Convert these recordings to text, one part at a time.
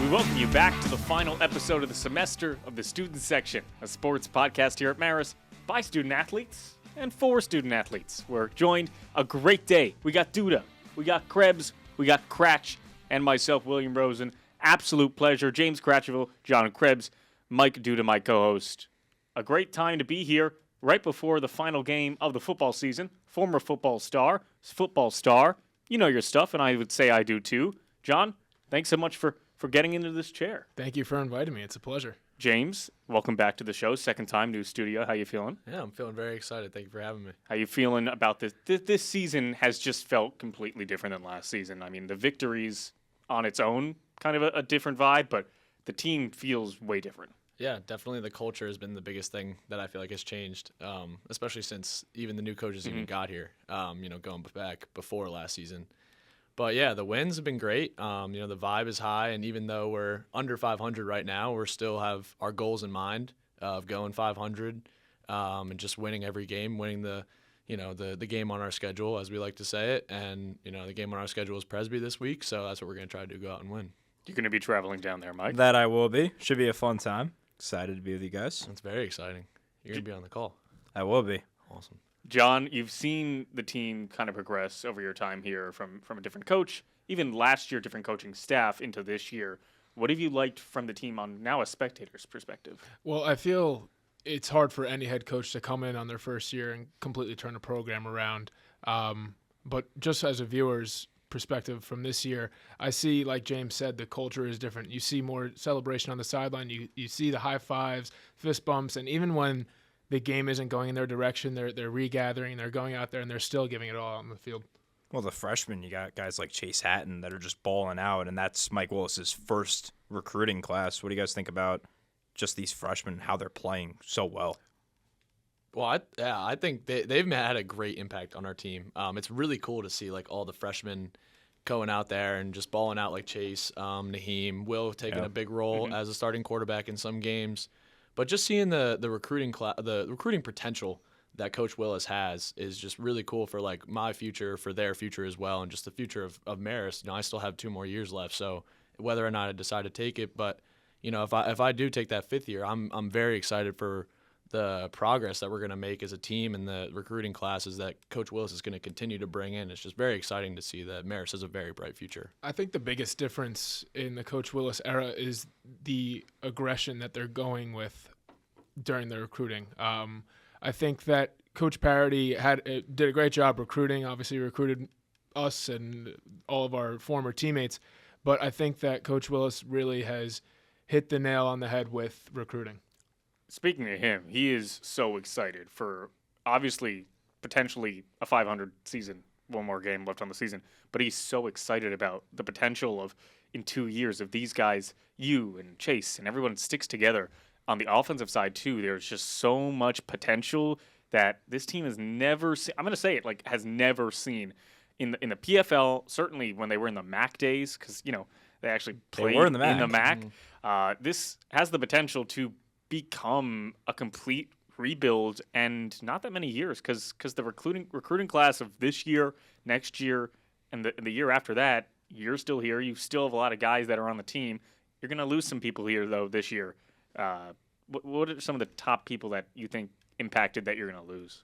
We welcome you back to the final episode of the semester of the Student Section, a sports podcast here at Marist by student athletes and for student athletes. We're joined a great day. We got Duda, we got Krebs, we got Kratch, and myself, William Rosen. Absolute pleasure. James Kratochvil, John Krebs, Mike Duda, my co-host. A great time to be here right before the final game of the football season. Former football star, you know your stuff, and I would say I do too. John, thanks so much for getting into this chair. Thank you for inviting me. It's a pleasure. James, welcome back to the show. Second time, new studio. How you feeling? Yeah, I'm feeling very excited. Thank you for having me. How you feeling about this? This season has just felt completely different than last season. I mean, the victories on its own, kind of a different vibe, but the team feels way different. Yeah, definitely the culture has been the biggest thing that I feel like has changed, especially since even the new coaches even got here, going back before last season. But, yeah, the wins have been great. The vibe is high, and even though we're under 500 right now, we still have our goals in mind of going 500 and just winning every game, winning the game on our schedule, as we like to say it. And, the game on our schedule is Presby this week, so that's what we're going to try to do, go out and win. You're going to be traveling down there, Mike? That I will be. Should be a fun time. Excited to be with you guys. It's very exciting. You're going to be on the call. I will be. Awesome. John, you've seen the team kind of progress over your time here from a different coach, even last year, different coaching staff into this year. What have you liked from the team on now a spectator's perspective? Well, I feel it's hard for any head coach to come in on their first year and completely turn a program around. But just as a viewer's perspective from this year, I see, like James said, the culture is different. You see more celebration on the sideline. You see the high fives, fist bumps, and even when the game isn't going in their direction, they're regathering, they're going out there, and they're still giving it all out on the field. Well, the freshmen, you got guys like Chase Hatton that are just balling out, and that's Mike Willis's first recruiting class. What do you guys think about just these freshmen, how they're playing so well? Well, I think they've had a great impact on our team. It's really cool to see like all the freshmen going out there and just balling out like Chase, Naheem, Will taking a big role as a starting quarterback in some games. But just seeing the recruiting potential that Coach Willis has is just really cool for like my future, for their future as well, and just the future of Marist. I still have 2 more years left, so whether or not I decide to take it, but if I do take that 5th year, I'm very excited for the progress that we're going to make as a team and the recruiting classes that Coach Willis is going to continue to bring in. It's just very exciting to see that Marist has a very bright future. I think the biggest difference in the Coach Willis era is the aggression that they're going with during the recruiting. I think that Coach Parity did a great job recruiting, obviously recruited us and all of our former teammates, but I think that Coach Willis really has hit the nail on the head with recruiting. Speaking of him, he is so excited for, obviously, potentially a 500 season, 1 more game left on the season, but he's so excited about the potential of, in 2 years, of these guys, you and Chase and everyone sticks together. On the offensive side, too, there's just so much potential that this team has never seen. I'm going to say it, like, has never seen in the PFL, certainly when they were in the MAAC days, because, they actually played in the MAAC. This has the potential to become a complete rebuild, and not that many years, because the recruiting class of this year, next year, and the year after that, you're still here. You still have a lot of guys that are on the team. You're going to lose some people here, though, this year. What are some of the top people that you think impacted that you're going to lose?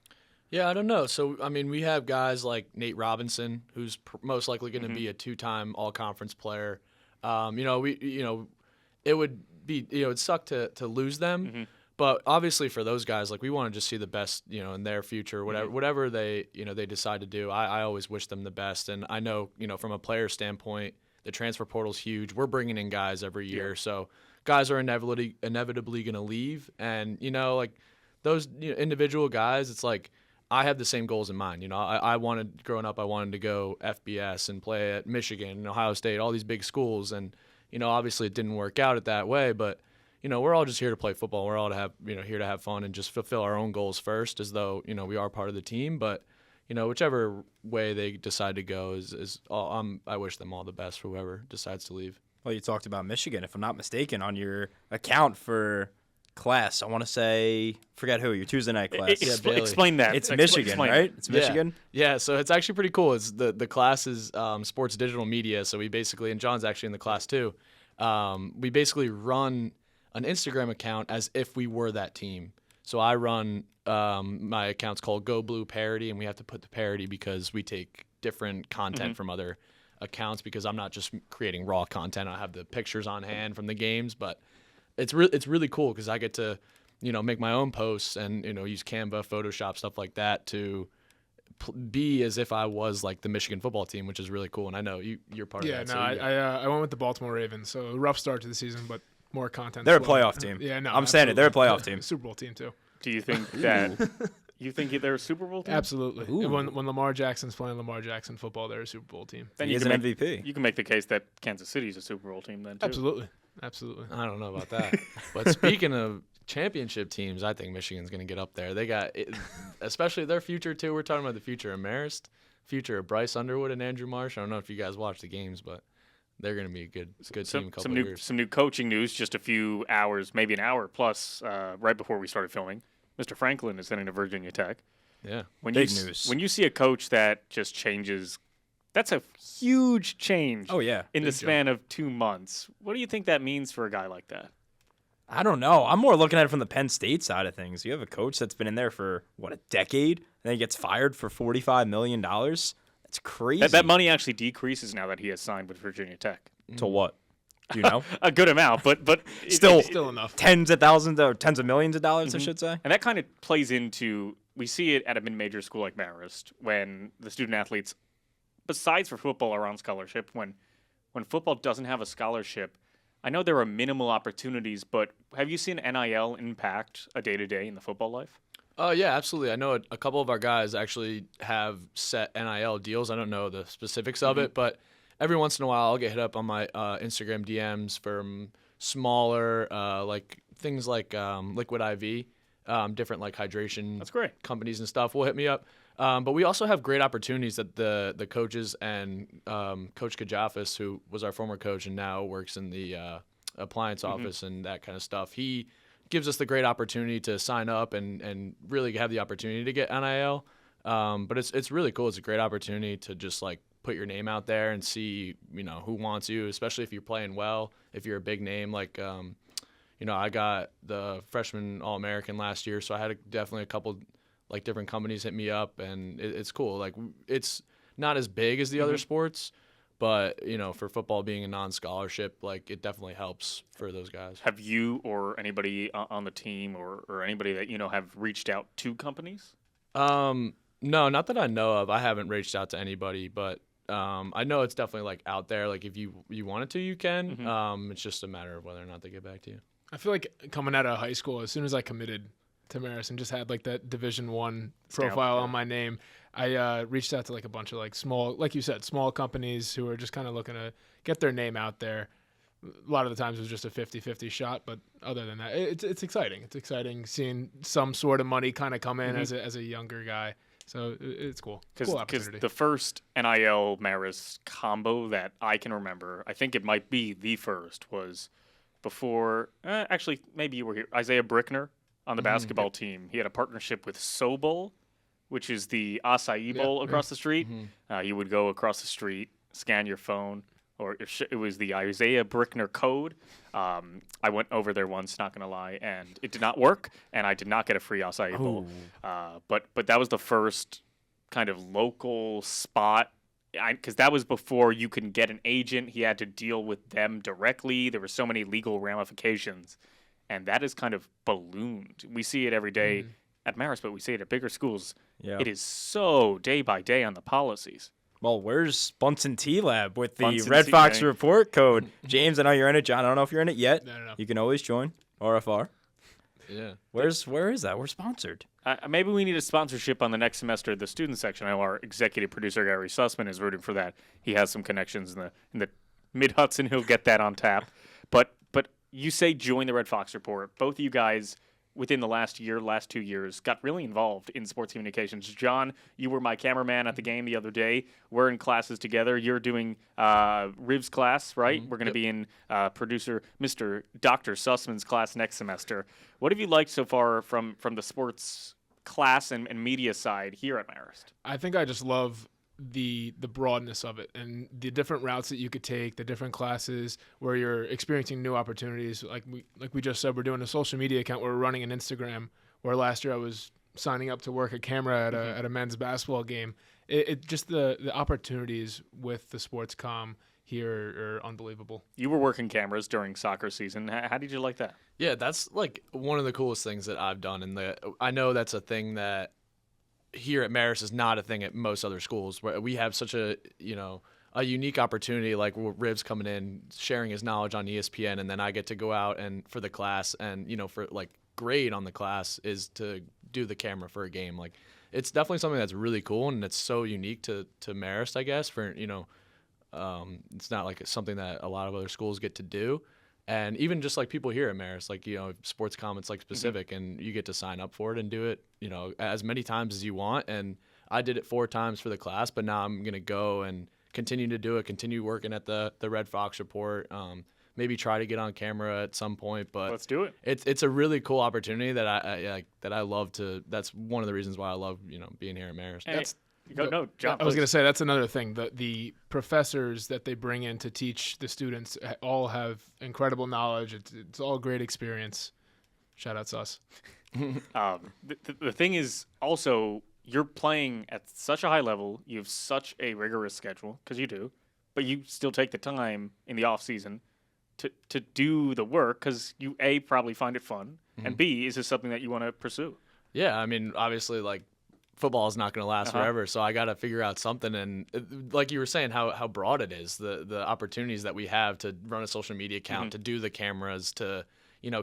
Yeah, I don't know. So, we have guys like Nate Robinson, who's most likely going to be a 2-time all-conference player. It would be, it'd suck to lose them, but obviously for those guys, like, we want to just see the best, in their future, whatever they decide to do. I always wish them the best, and I know, from a player standpoint, the transfer portal's huge. We're bringing in guys every year, so guys are inevitably going to leave, and like those individual guys, it's like I have the same goals in mind. Growing up, I wanted to go FBS and play at Michigan and Ohio State, all these big schools, and obviously it didn't work out that way, but we're all just here to play football. We're all here to have fun and just fulfill our own goals first, as though we are part of the team. But whichever way they decide to go is I wish them all the best for whoever decides to leave. Well, you talked about Michigan, if I'm not mistaken, on your account for class. I want to say, forget who, your Tuesday night class. Explain that. It's Michigan, right? It's Michigan? Yeah, so it's actually pretty cool. It's the class is sports digital media, so we basically, and John's actually in the class too, we basically run an Instagram account as if we were that team. So I run my account's called Go Blue Parody, and we have to put the parody because we take different content from other accounts because I'm not just creating raw content. I have the pictures on hand from the games, but it's really cool because I get to, make my own posts and, use Canva, Photoshop, stuff like that to be as if I was like the Michigan football team, which is really cool. And I know you're part of that. I went with the Baltimore Ravens, so a rough start to the season, but more content. They're a playoff team. Yeah, no, I'm saying it. They're a playoff team. Super Bowl team too. Do you think that you think they're a Super Bowl team? Absolutely. When Lamar Jackson's playing Lamar Jackson football, they're a Super Bowl team. Then He is an MVP. You can make the case that Kansas City's a Super Bowl team then too. Absolutely. I don't know about that. But speaking of championship teams, I think Michigan's going to get up there. They got, especially their future too. We're talking about the future of Marist, future of Bryce Underwood and Andrew Marsh. I don't know if you guys watch the games, but they're going to be a good team. Some new coaching news. Just a few hours, maybe an hour plus, right before we started filming. Mr. Franklin is heading to Virginia Tech. Yeah, big news. When you see a coach that just changes, that's a huge change. Oh yeah, in the span of 2 months. What do you think that means for a guy like that? I don't know. I'm more looking at it from the Penn State side of things. You have a coach that's been in there for a decade, and then he gets fired for $45 million. That's crazy. That money actually decreases now that he has signed with Virginia Tech. To what? Do you know? A good amount, but still enough. Tens of thousands or tens of millions of dollars, I should say. And that kind of plays into, we see it at a mid-major school like Marist when the student athletes, besides for football, are on scholarship. When football doesn't have a scholarship, I know there are minimal opportunities, but have you seen NIL impact a day-to-day in the football life? Yeah, absolutely. I know a couple of our guys actually have set NIL deals. I don't know the specifics of it, but every once in a while I'll get hit up on my Instagram DMs from smaller like things like Liquid IV, different like hydration That's great. companies and stuff will hit me up. But we also have great opportunities that the coaches and Coach Kajafis, who was our former coach and now works in the appliance office and that kind of stuff, he gives us the great opportunity to sign up and really have the opportunity to get NIL. But it's really cool. It's a great opportunity to just like put your name out there and see, who wants you, especially if you're playing well, if you're a big name. Like, I got the freshman All-American last year, so I had definitely a couple like different companies hit me up, and it's cool. Like, it's not as big as the other sports, but for football being a non-scholarship, like it definitely helps for those guys. Have you or anybody on the team or anybody that have reached out to companies? No, not that I know of. I haven't reached out to anybody, but I know it's definitely like out there. Like if you wanted to, you can. It's just a matter of whether or not they get back to you. I feel like coming out of high school, as soon as I committed to Marist and just had like that Division I profile on my name, I reached out to like a bunch of like small, like you said, small companies who are just kind of looking to get their name out there. A lot of the times it was just a 50-50 shot, but other than that, it's exciting. It's exciting seeing some sort of money kind of come in as a younger guy. So it's cool. Cool opportunity. Because the first NIL Marist combo that I can remember, I think it might be the first, was before, actually, maybe you were here, Isaiah Brickner on the basketball team. He had a partnership with Sobol, which is the acai bowl across the street. You would go across the street, scan your phone, or it was the Isaiah Brickner code. I went over there once, not going to lie, and it did not work, and I did not get a free acai bowl. But that was the first kind of local spot, because that was before you could get an agent. He had to deal with them directly. There were so many legal ramifications, and that is kind of ballooned. We see it every day at Marist, but we see it at bigger schools. Yeah. It is so day by day on the policies. Well, where's Bunsen T-Lab with the Red Fox report code? James, I know you're in it. John, I don't know if you're in it yet. No. You can always join. RFR. Yeah. Where is that? We're sponsored. Maybe we need a sponsorship on the next semester of the student section. I know our executive producer, Gary Sussman, is rooting for that. He has some connections in the Mid-Hudson. He'll get that on tap. But you say join the Red Fox report. Both of you guys, within the last 2 years, got really involved in sports communications. John, you were my cameraman at the game the other day. We're in classes together. You're doing Riv's class, right? We're going to be in producer Mr. Dr. Sussman's class next semester. What have you liked so far from the sports class and media side here at Marist? I think I just love the broadness of it and the different routes that you could take, the different classes where you're experiencing new opportunities. Like we just said, we're doing a social media account. We're running an Instagram. Where last year I was signing up to work a camera at a men's basketball game. It just the opportunities with the sports comm here are unbelievable. You were working cameras during soccer season. How did you like that? Yeah, that's like one of the coolest things that I've done. And I know that's a thing that here at Marist is not a thing at most other schools, where we have such a unique opportunity, like Ribs coming in, sharing his knowledge on ESPN, and then I get to go out and for the class and, for like grade on the class is to do the camera for a game. Like, it's definitely something that's really cool, and it's so unique to Marist, I guess, for, it's not like it's something that a lot of other schools get to do. And even just like people here at Marist, like, sports comments like specific, and you get to sign up for it and do it, as many times as you want. And I did it 4 times for the class, but now I'm going to go and continue to do it, continue working at the Red Fox Report, maybe try to get on camera at some point. But let's do it. It's a really cool opportunity that I love to. That's one of the reasons why I love, being here at Marist. John, I was going to say that's another thing. The professors that they bring in to teach the students all have incredible knowledge. It's all a great experience. Shout out Suss. The thing is also you're playing at such a high level. You have such a rigorous schedule, because you do, but you still take the time in the off season to do the work, because you probably find it fun, and B, is this something that you want to pursue? Yeah, I mean, obviously, like, football is not going to last forever, so I got to figure out something. And like you were saying, how broad it is, the opportunities that we have to run a social media account, to do the cameras, to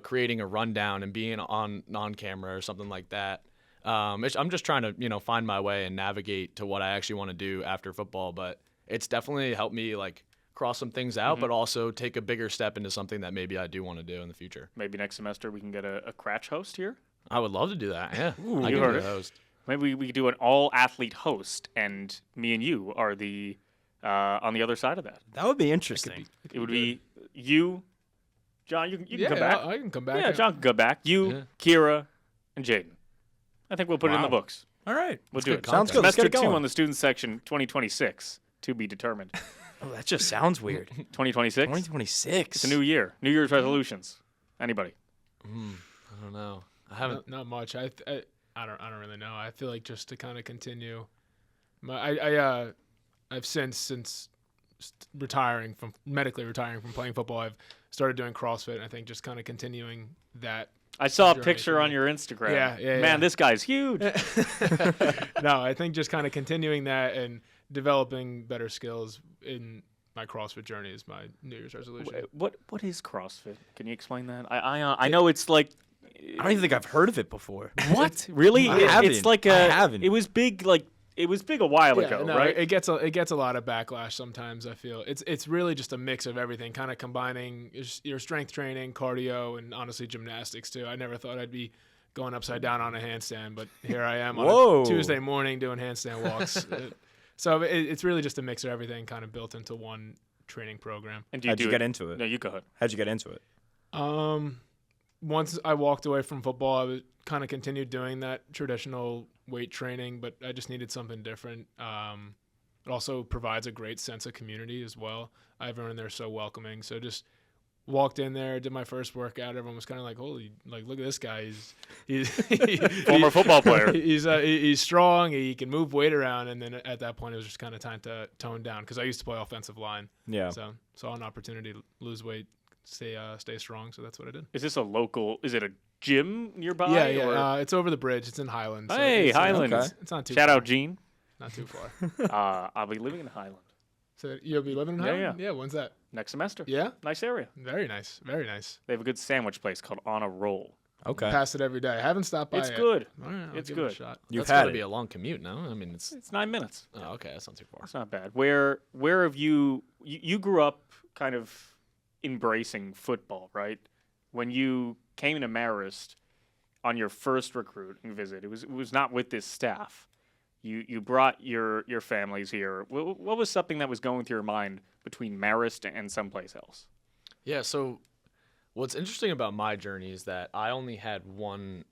creating a rundown and being on camera or something like that. I'm just trying to find my way and navigate to what I actually want to do after football. But it's definitely helped me like cross some things out, but also take a bigger step into something that maybe I do want to do in the future. Maybe next semester we can get a Cratch host here. I would love to do that. Yeah, Ooh, I you can heard be it. the host. Maybe we could do an all-athlete host, and me and you are the on the other side of that. That would be interesting. It would be you, John. You can come back. I can come back. Yeah, John can come back. You, Kira, and Jaden. I think we'll put it in the books. All right. We'll do it. Sounds good. Let's Semester get it 2 going. on the student section, 2026, to be determined. Oh, that just sounds weird. 2026? 2026. It's a new year. New Year's resolutions. Anybody? I don't know. I haven't. Not much. I don't really know. I feel like just to kind of continue. I've since medically retiring from playing football, I've started doing CrossFit. And I think just kind of continuing that. I saw a journey picture for on me. your Instagram. Yeah. Man, this guy's huge. No, I think just kind of continuing that and developing better skills in my CrossFit journey is my New Year's resolution. What is CrossFit? Can you explain that? I know it's like. I don't even think I've heard of it before. What? Really? I haven't. It's like I haven't. It was big a while ago, no, right? It gets a lot of backlash sometimes. I feel it's really just a mix of everything, kind of combining your strength training, cardio, and honestly gymnastics too. I never thought I'd be going upside down on a handstand, but here I am on a Tuesday morning doing handstand walks. So it's really just a mix of everything, kind of built into one training program. And How'd you get into it? No, you go ahead. How'd you get into it? Once I walked away from football, I was kind of continued doing that traditional weight training, but I just needed something different. It also provides a great sense of community as well. Everyone in there is so welcoming. So just walked in there, did my first workout. Everyone was kind of like, "Holy, like look at this guy! He's Former football player. He's strong. He can move weight around." And then at that point, it was just kind of time to tone down because I used to play offensive line. Yeah. So saw an opportunity to lose weight, stay strong. So that's what I did. Is this a local? Is it a gym nearby? Yeah. Or? It's over the bridge. It's in Highland. So Hey, it's, Highland. Okay. It's not too Shout far. out Gene. Not too far. I'll be living in Highland So you'll be living in Yeah, Highland? Yeah. When's that? next semester. Yeah. Nice area. Very nice. Very nice. They have a good sandwich place called On a Roll. Okay. Pass it every day. I haven't stopped by It's yet. good. All right, I'll It's give it good. a shot. You've That's had got to it. be a long commute, no? I mean, it's. It's 9 minutes. Oh, okay, that's not too far. It's not bad. Where have you grew up kind of embracing football, right? When you came to Marist on your first recruiting visit, it was not with this staff. You brought your families here. What was something that was going through your mind between Marist and someplace else? Yeah, so what's interesting about my journey is that I only had one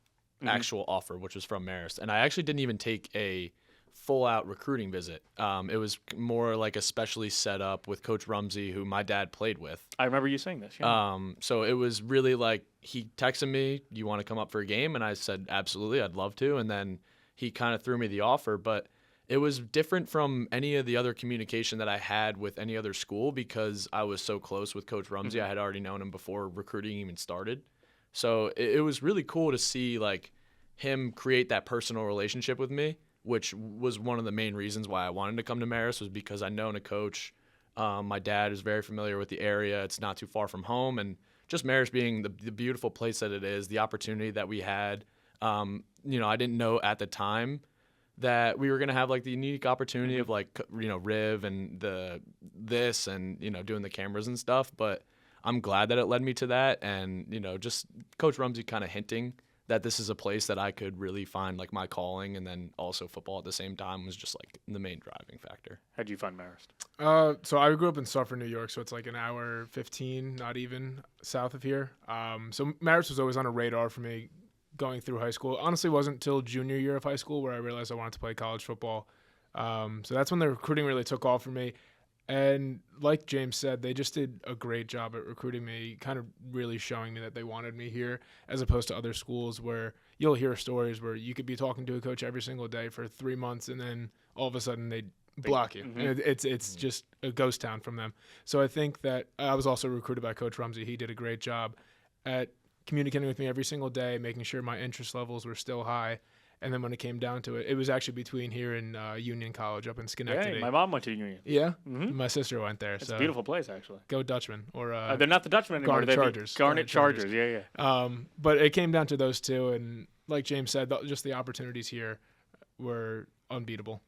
actual offer, which was from Marist. And I actually didn't even take a full out recruiting visit. It was more like a specially set up with Coach Rumsey, who my dad played with. I remember you saying this. Yeah. So it was really like he texted me, "You want to come up for a game?" And I said, "Absolutely, I'd love to." And then he kind of threw me the offer, but it was different from any of the other communication that I had with any other school because I was so close with Coach Rumsey. I had already known him before recruiting even started. So it was really cool to see like him create that personal relationship with me, which was one of the main reasons why I wanted to come to Marist, was because I known a coach. My dad is very familiar with the area. It's not too far from home. And just Marist being the beautiful place that it is, the opportunity that we had. I didn't know at the time that we were going to have like the unique opportunity of like, Riv and this and, doing the cameras and stuff. But I'm glad that it led me to that. And, just Coach Rumsey kind of hinting that this is a place that I could really find like my calling, and then also football at the same time was just like the main driving factor. How'd you find Marist? So I grew up in Suffern, New York, so it's like an hour 15, not even, south of here. So Marist was always on a radar for me going through high school. Honestly, it wasn't until junior year of high school where I realized I wanted to play college football. So that's when the recruiting really took off for me. And like James said, they just did a great job at recruiting me, kind of really showing me that they wanted me here, as opposed to other schools where you'll hear stories where you could be talking to a coach every single day for 3 months and then all of a sudden they block you. And it's just a ghost town from them. So I think that I was also recruited by Coach Rumsey. He did a great job at communicating with me every single day, making sure my interest levels were still high. And then when it came down to it, it was actually between here and Union College up in Schenectady. Hey, my mom went to Union. Yeah? My sister went there. It's a beautiful place, actually. Go Dutchmen. Or they're not the Dutchmen anymore. Garnet Chargers. Garnet Chargers, yeah. But it came down to those two, and like James said, just the opportunities here were unbeatable.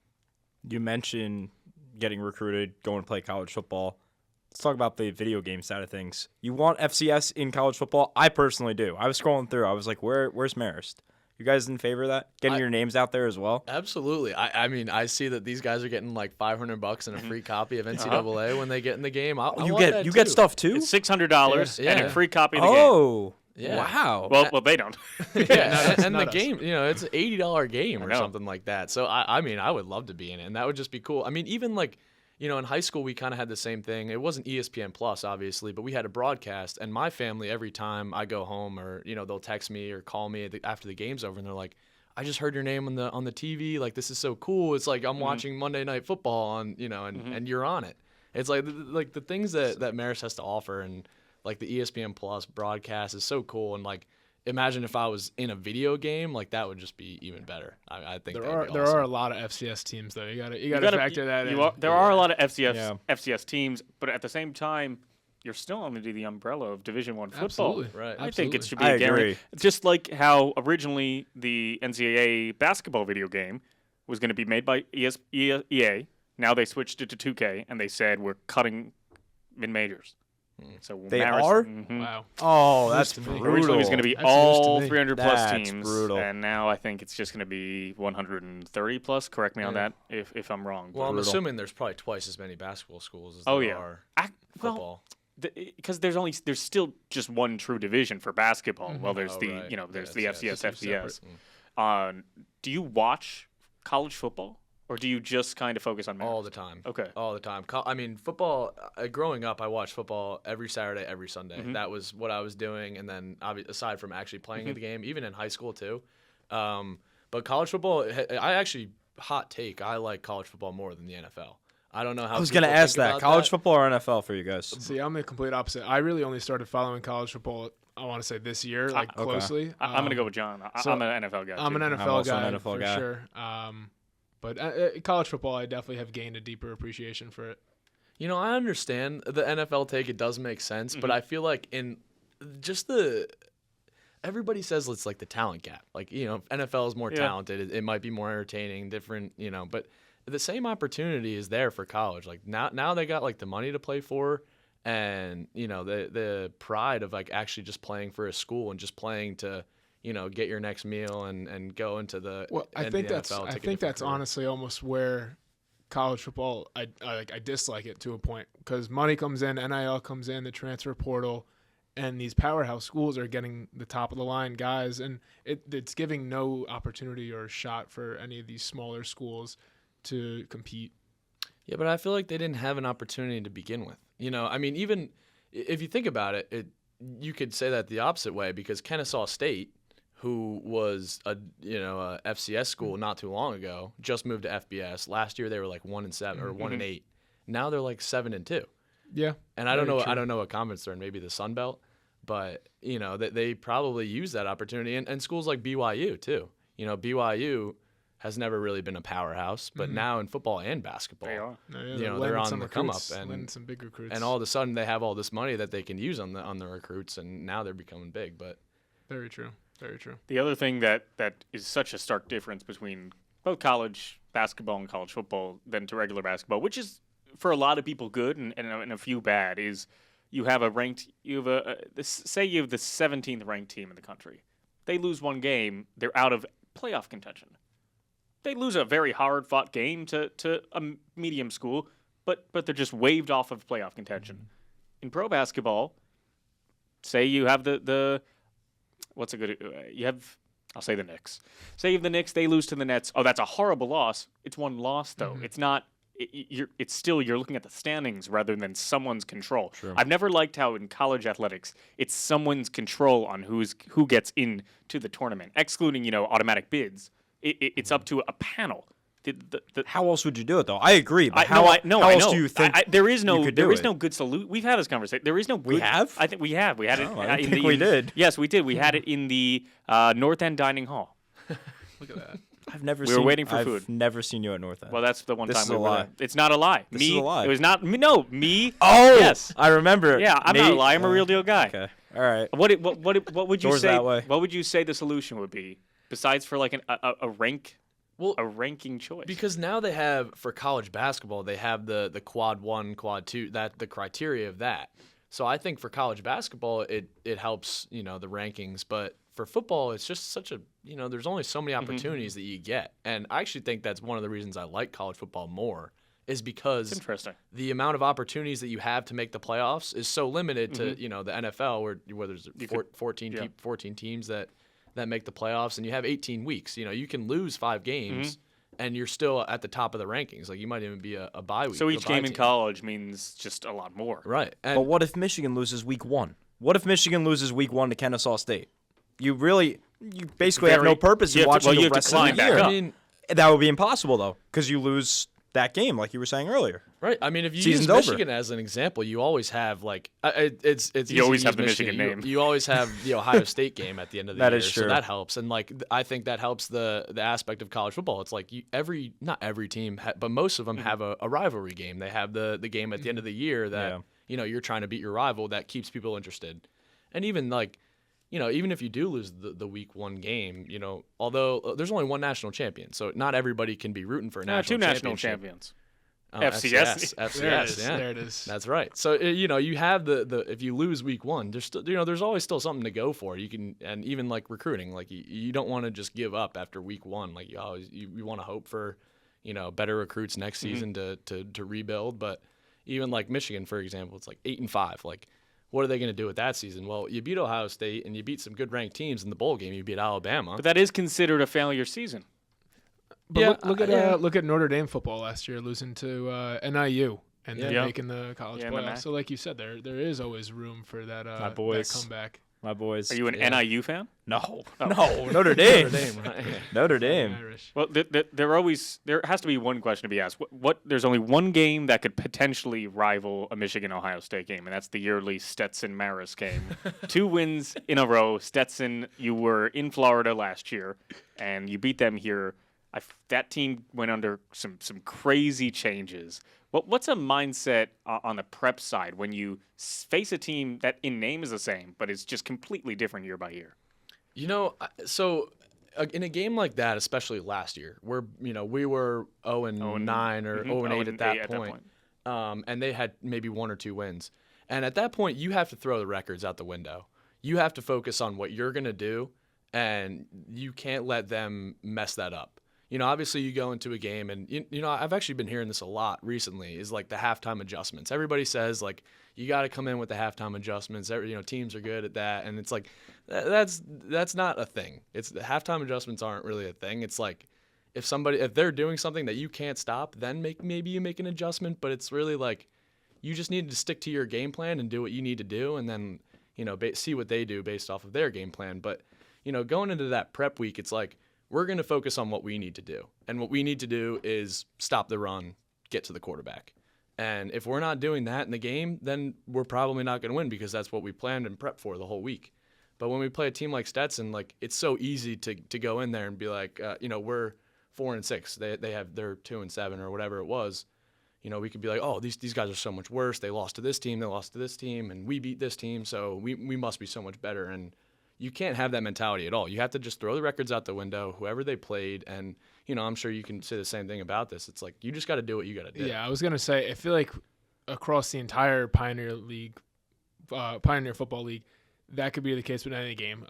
You mentioned getting recruited, going to play college football. Let's talk about the video game side of things. You want FCS in college football? I personally do. I was scrolling through. I was like, where's Marist? You guys in favor of that? Getting your names out there as well? Absolutely. I mean, I see that these guys are getting like $500 and a free copy of NCAA when they get in the game. You get stuff too? It's $600 and a free copy of the game. Oh, yeah. Wow. Well, they don't. And the game, it's an $80 game or something like that. So I mean, I would love to be in it, and that would just be cool. I mean, even like, in high school, we kind of had the same thing. It wasn't ESPN Plus, obviously, but we had a broadcast. And my family, every time I go home or, they'll text me or call me after the game's over, and they're like, I just heard your name on the TV. Like, this is so cool. It's like I'm watching Monday Night Football on, and you're on it. It's like the things that Marist has to offer, and like the ESPN Plus broadcast is so cool. And like, imagine if I was in a video game, like that would just be even better. I think there are a lot of FCS teams though. You gotta factor that in. There are a lot of FCS teams, but at the same time, you're still under the umbrella of Division I football. Absolutely. Right. I think it should be a guarantee. Just like how originally the NCAA basketball video game was going to be made by EA. Now they switched it to 2K, and they said we're cutting mid-majors. So they are? Wow. Oh, that's brutal. Originally it was going to be all 300-plus That's teams, brutal. and now I think it's just going to be 130-plus. Correct me on that if I'm wrong. Well, I'm assuming there's probably twice as many basketball schools as there are football. Because there's still just one true division for basketball. Well, there's the FCS, FBS. Do you watch college football? Or do you just kind of focus on Marist? All the time. Okay. All the time. I mean, football, growing up, I watched football every Saturday, every Sunday. That was what I was doing. And then aside from actually playing the game, even in high school too. But college football, hot take, I like college football more than the NFL. I don't know how. I was going to ask that. College football or NFL for you guys? See, I'm the complete opposite. I really only started following college football, I want to say this year, closely. I'm going to go with John. I'm an NFL guy. I'm an NFL also guy, an NFL guy. for sure. But college football, I definitely have gained a deeper appreciation for it. I understand the NFL take. It does make sense, but I feel like in just everybody says it's like the talent gap. Like, NFL is more talented. It might be more entertaining, different, but the same opportunity is there for college. Like now they got like the money to play for, and, the pride of like actually just playing for a school and just playing to, get your next meal and go into the. Well, I think that's honestly almost where college football I dislike it to a point, because money comes in, NIL comes in, the transfer portal, and these powerhouse schools are getting the top of the line guys, and it's giving no opportunity or shot for any of these smaller schools to compete. Yeah, but I feel like they didn't have an opportunity to begin with. I mean, even if you think about it, you could say that the opposite way, because Kennesaw State, who was a FCS school not too long ago, just moved to FBS. Last year they were like 1-7 or 1-8. Now they're like 7-2. Yeah, and I don't know what conference they're in, maybe the Sun Belt, but they probably use that opportunity, and schools like BYU too. BYU has never really been a powerhouse, but now in football and basketball, They are. they're on the come up, and some big recruits, and all of a sudden they have all this money that they can use on the recruits, and now they're becoming big. But very true, very true. The other thing that is such a stark difference between both college basketball and college football than to regular basketball, which is for a lot of people good and a few bad, is you have the 17th ranked team in the country. They lose one game, they're out of playoff contention. They lose a very hard-fought game to a medium school, but they're just waved off of playoff contention. In pro basketball, say you have the I'll say the Knicks. Say you have the Knicks, they lose to the Nets. Oh, that's a horrible loss. It's one loss though. It's not. It's still you're looking at the standings rather than someone's control. Sure. I've never liked how in college athletics it's someone's control on who gets into the tournament, excluding automatic bids. It's up to a panel. How else would you do it, though? I agree, but how else do you think there is no it? good solution? We've had this conversation. There is no good. We have? I think we have. We had it. I think we did. Yes, we did. We had it in the North End Dining Hall. Look at that. We were waiting for food. I've never seen you at North End. Well, that's the one This time is we a were lie. there. It's not a lie. This is a lie. It was not me. No, me. Oh, yes. I remember. Yeah, I'm not a lie. I'm a real deal guy. Okay, all right. What would you Doors say? that way. What would you say the solution would be besides for like a rank? Well, a ranking choice. Because now they have, for college basketball, they have the quad 1, quad 2, the criteria of that. So I think for college basketball, it helps, the rankings. But for football, it's just such a, there's only so many opportunities that you get. And I actually think that's one of the reasons I like college football more, is because it's interesting. The amount of opportunities that you have to make the playoffs is so limited to, the NFL where there's 14 teams that make the playoffs, and you have 18 weeks. You can lose 5 games, and you're still at the top of the rankings. Like, you might even be a bye week. So each game in college means just a lot more. Right. But what if Michigan loses week 1? What if Michigan loses week 1 to Kennesaw State? You basically have no purpose in watching the rest of the year. Up. I mean, that would be impossible, though, because you lose that game, like you were saying earlier. Right. I mean, if you Season's use Michigan over. as an example, you always have it's you always easy have to the use Michigan name. You always have the Ohio State game at the end of the That year. is true. So that helps, and I think that helps the aspect of college football. It's like not every team, but most of them have a rivalry game. They have the game at the end of the year that you're trying to beat your rival. That keeps people interested, and even even if you do lose the week 1 game, although there's only one national champion, so not everybody can be rooting for a national 2 national championship. champions. FCS, There it is. yeah. There it is. That's right. So you have the if you lose week 1, there's still, there's always still something to go for. You can, and even like recruiting, like you don't want to just give up after week 1. Like you want to hope for better recruits next season to rebuild. But even like Michigan, for example, it's like 8-5. Like, what are they going to do with that season? Well, you beat Ohio State and you beat some good ranked teams in the bowl game. You beat Alabama. But that is considered a failure season. But look at Notre Dame football last year, losing to NIU and then making the college playoffs. So like you said, there is always room for that that comeback. My boys. Are you an NIU fan? No. No, Notre Dame. Right? Notre Dame. Irish. Well, there has to be one question to be asked. There's only one game that could potentially rival a Michigan-Ohio State game, and that's the yearly Stetson-Marist game. 2 wins in a row. Stetson, you were in Florida last year, and you beat them here. That team went under some crazy changes. What's a mindset on the prep side when you face a team that in name is the same, but it's just completely different year by year? So in a game like that, especially last year, where we were 0-9 or 0-8 at that point, and they had maybe 1 or 2 wins, and at that point you have to throw the records out the window. You have to focus on what you're gonna do, and you can't let them mess that up. Obviously you go into a game and, I've actually been hearing this a lot recently, is like the halftime adjustments. Everybody says, like, you got to come in with the halftime adjustments. Teams are good at that. And it's like, that's not a thing. The halftime adjustments aren't really a thing. It's like, if they're doing something that you can't stop, then maybe you make an adjustment. But it's really like you just need to stick to your game plan and do what you need to do, and then see what they do based off of their game plan. But going into that prep week, it's like we're going to focus on what we need to do, and what we need to do is stop the run, get to the quarterback. And if we're not doing that in the game, then we're probably not going to win because that's what we planned and prepped for the whole week. But when we play a team like Stetson, like it's so easy to go in there and be like, we're 4-6. They have their 2-7 or whatever it was. We could be like, oh, these guys are so much worse. They lost to this team, and we beat this team, so we must be so much better. And you can't have that mentality at all. You have to just throw the records out the window, whoever they played, and I'm sure you can say the same thing about this. It's like you just got to do what you got to do. Yeah, I was gonna say I feel like across the entire Pioneer Football League, that could be the case with any game.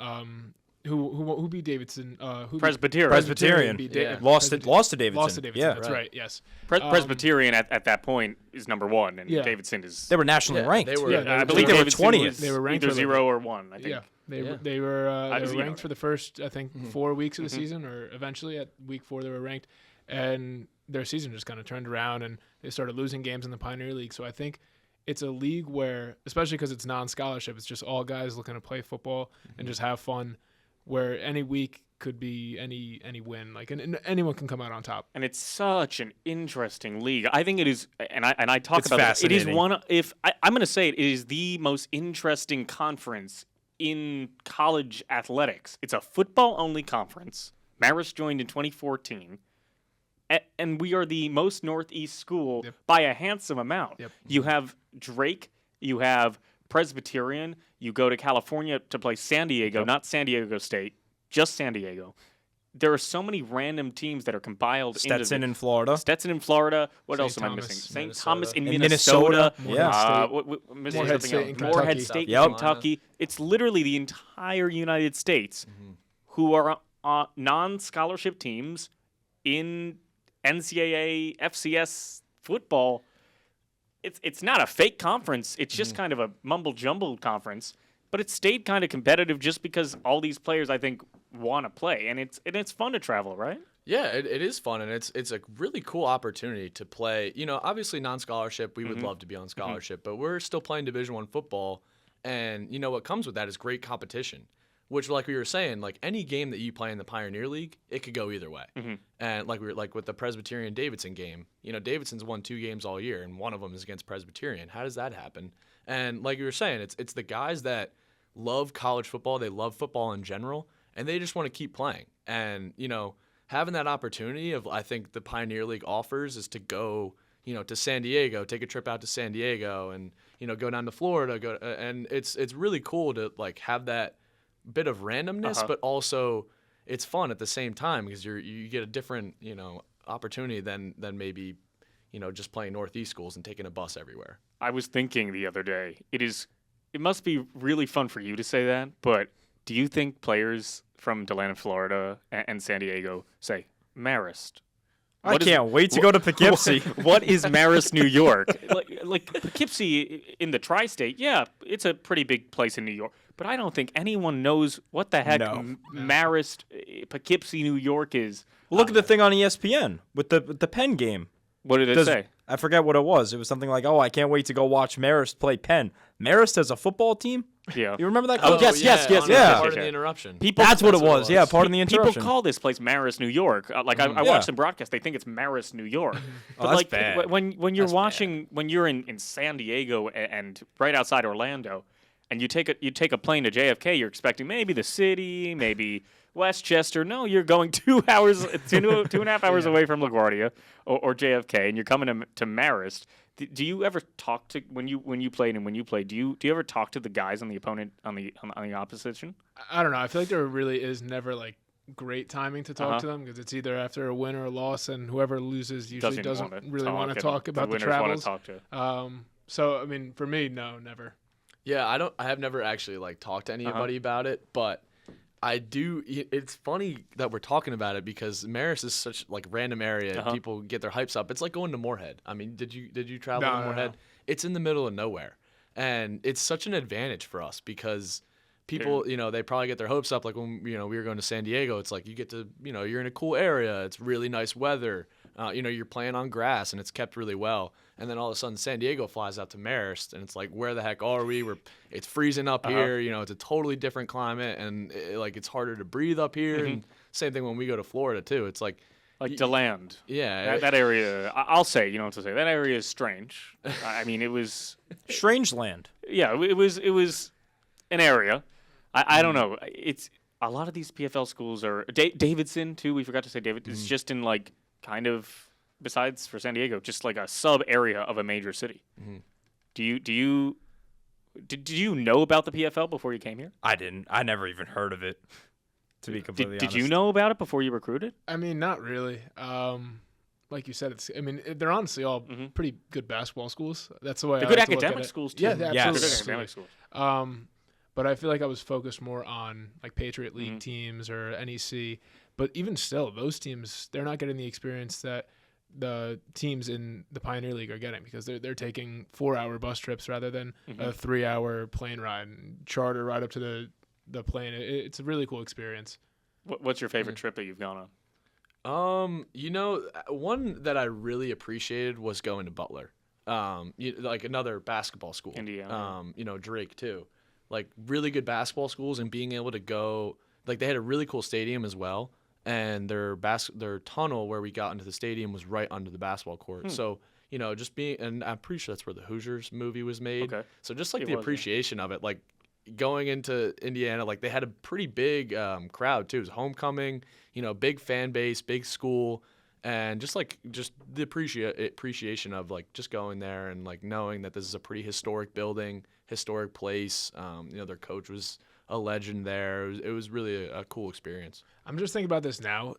Who beat Davidson? Presbyterian. Beat Lost to Davidson. Lost to Davidson. Yeah, That's right. Yes. Presbyterian at that point is number 1, and Yeah. Davidson is. They were nationally ranked. They were, Yeah, I believe they were Davidson 20th. was They were ranked either for 0 or 1. I think. Yeah. They Yeah. were ranked for the first, I think, 4 weeks of the Mm-hmm. season, or eventually at week 4 they were ranked, and their season just kind of turned around, and they started losing games in the Pioneer League. So I think it's a league where, especially because it's non-scholarship, it's just all guys looking to play football and just have fun, where any week could be any win, like and anyone can come out on top. And it's such an interesting league. I think it is, and I talk It's about it. It is fascinating. one. I'm going to say it is the most interesting conference in college athletics. It's a football-only conference. Marist joined in 2014, and we are the most Northeast school by a handsome amount. Yep. You have Drake. You have Presbyterian. You go to California to play San Diego, not San Diego State, just San Diego. There are so many random teams that are compiled Stetson into in Florida. Stetson in Florida. What St. else am I Thomas, missing? St. Minnesota. Thomas in In Minnesota. Minnesota. Yeah. Missing Morehead something State else. in Morehead Kentucky. State Yep. in Kentucky. It's literally the entire United States who are non-scholarship teams in NCAA, FCS football. It's not a fake conference. It's just kind of a mumble-jumble conference. But it stayed kind of competitive just because all these players, I think, want to play. And it's fun to travel, right? Yeah, it is fun, and it's a really cool opportunity to play. Obviously non-scholarship, we would love to be on scholarship, but we're still playing Division I football, and what comes with that is great competition. Which, like we were saying, like any game that you play in the Pioneer League, it could go either way. And like with the Presbyterian Davidson game, Davidson's won 2 games all year, and one of them is against Presbyterian. How does that happen? And like you were saying, it's the guys that love college football, they love football in general, and they just want to keep playing. And having that opportunity of, I think the Pioneer League offers is to go, to San Diego, take a trip out to San Diego, and go down to Florida, and it's really cool to like have that bit of randomness, but also it's fun at the same time because you get a different opportunity than maybe just playing Northeast schools and taking a bus everywhere. I was thinking the other day, it must be really fun for you to say that, but do you think players from DeLand, Florida and San Diego say, Marist? I can't wait to go to Poughkeepsie. What is Marist, New York? Like Poughkeepsie in the tri-state, yeah, it's a pretty big place in New York, but I don't think anyone knows what the heck Marist, Poughkeepsie, New York is. Look at the thing on ESPN with the Penn game. What did it say? I forget what it was. It was something like, I can't wait to go watch Marist play Penn. Marist has a football team? Yeah. You remember that? Oh, Coach? yes. Pardon the interruption. That's what it was. Yeah, pardon the interruption. People call this place Marist, New York. I watched them broadcast. They think it's Marist, New York. But that's bad. When you're when you're in San Diego and right outside Orlando, and you take a plane to JFK, you're expecting maybe the city, maybe Westchester. No, you're going 2 hours, 2.5 hours away from LaGuardia or JFK, and you're coming to Marist. Do you ever talk to when you played and when you play? Do you ever talk to the guys on the opponent on the opposition? I don't know. I feel like there really is never like great timing to talk to them because it's either after a win or a loss, and whoever loses usually doesn't really want to talk about the travels. So I mean, for me, no, never. Yeah, I have never actually like talked to anybody about it, but I do. It's funny that we're talking about it because Marist is such like random area. People get their hypes up. It's like going to Moorhead. I mean, did you travel to Moorhead? No. It's in the middle of nowhere, and it's such an advantage for us because people, they probably get their hopes up. Like when, we were going to San Diego, it's like you get to, you're in a cool area. It's really nice weather. You're playing on grass and it's kept really well. And then all of a sudden San Diego flies out to Marist and it's like, where the heck are we? It's freezing up here. It's a totally different climate and it's harder to breathe up here. And same thing when we go to Florida too. It's like DeLand. Yeah. That area, I'll say, you know what to say. That area is strange. I mean, it was strange land. Yeah, it was an area. I don't know. It's a lot of these PFL schools are Davidson too. We forgot to say David. It's just in kind of besides for San Diego, just like a sub area of a major city. Did you know about the PFL before you came here? I didn't. I never even heard of it. To be completely honest. Did you know about it before you recruited? I mean, not really. Like you said, they're honestly all pretty good basketball schools. That's the way they're I good like to look at academic it. schools too. Yeah, absolutely. Yes. Good academic schools. But I feel like I was focused more on Patriot League teams or NEC. But even still, those teams, they're not getting the experience that the teams in the Pioneer League are getting because they're taking 4-hour bus trips rather than a 3-hour plane ride and charter right up to the plane. It's a really cool experience. What's your favorite trip that you've gone on? One that I really appreciated was going to Butler, another basketball school. Indiana. Drake too, really good basketball schools and being able to go. They had a really cool stadium as well, and their tunnel where we got into the stadium was right under the basketball court. So just being, and I'm pretty sure that's where the Hoosiers movie was made. Okay. So just the appreciation of it, going into Indiana, they had a pretty big crowd too. It was homecoming, big fan base, big school, and just the appreciation of just going there and knowing that this is a pretty historic building, historic place. Their coach was a legend there. It was really a cool experience. I'm just thinking about this now.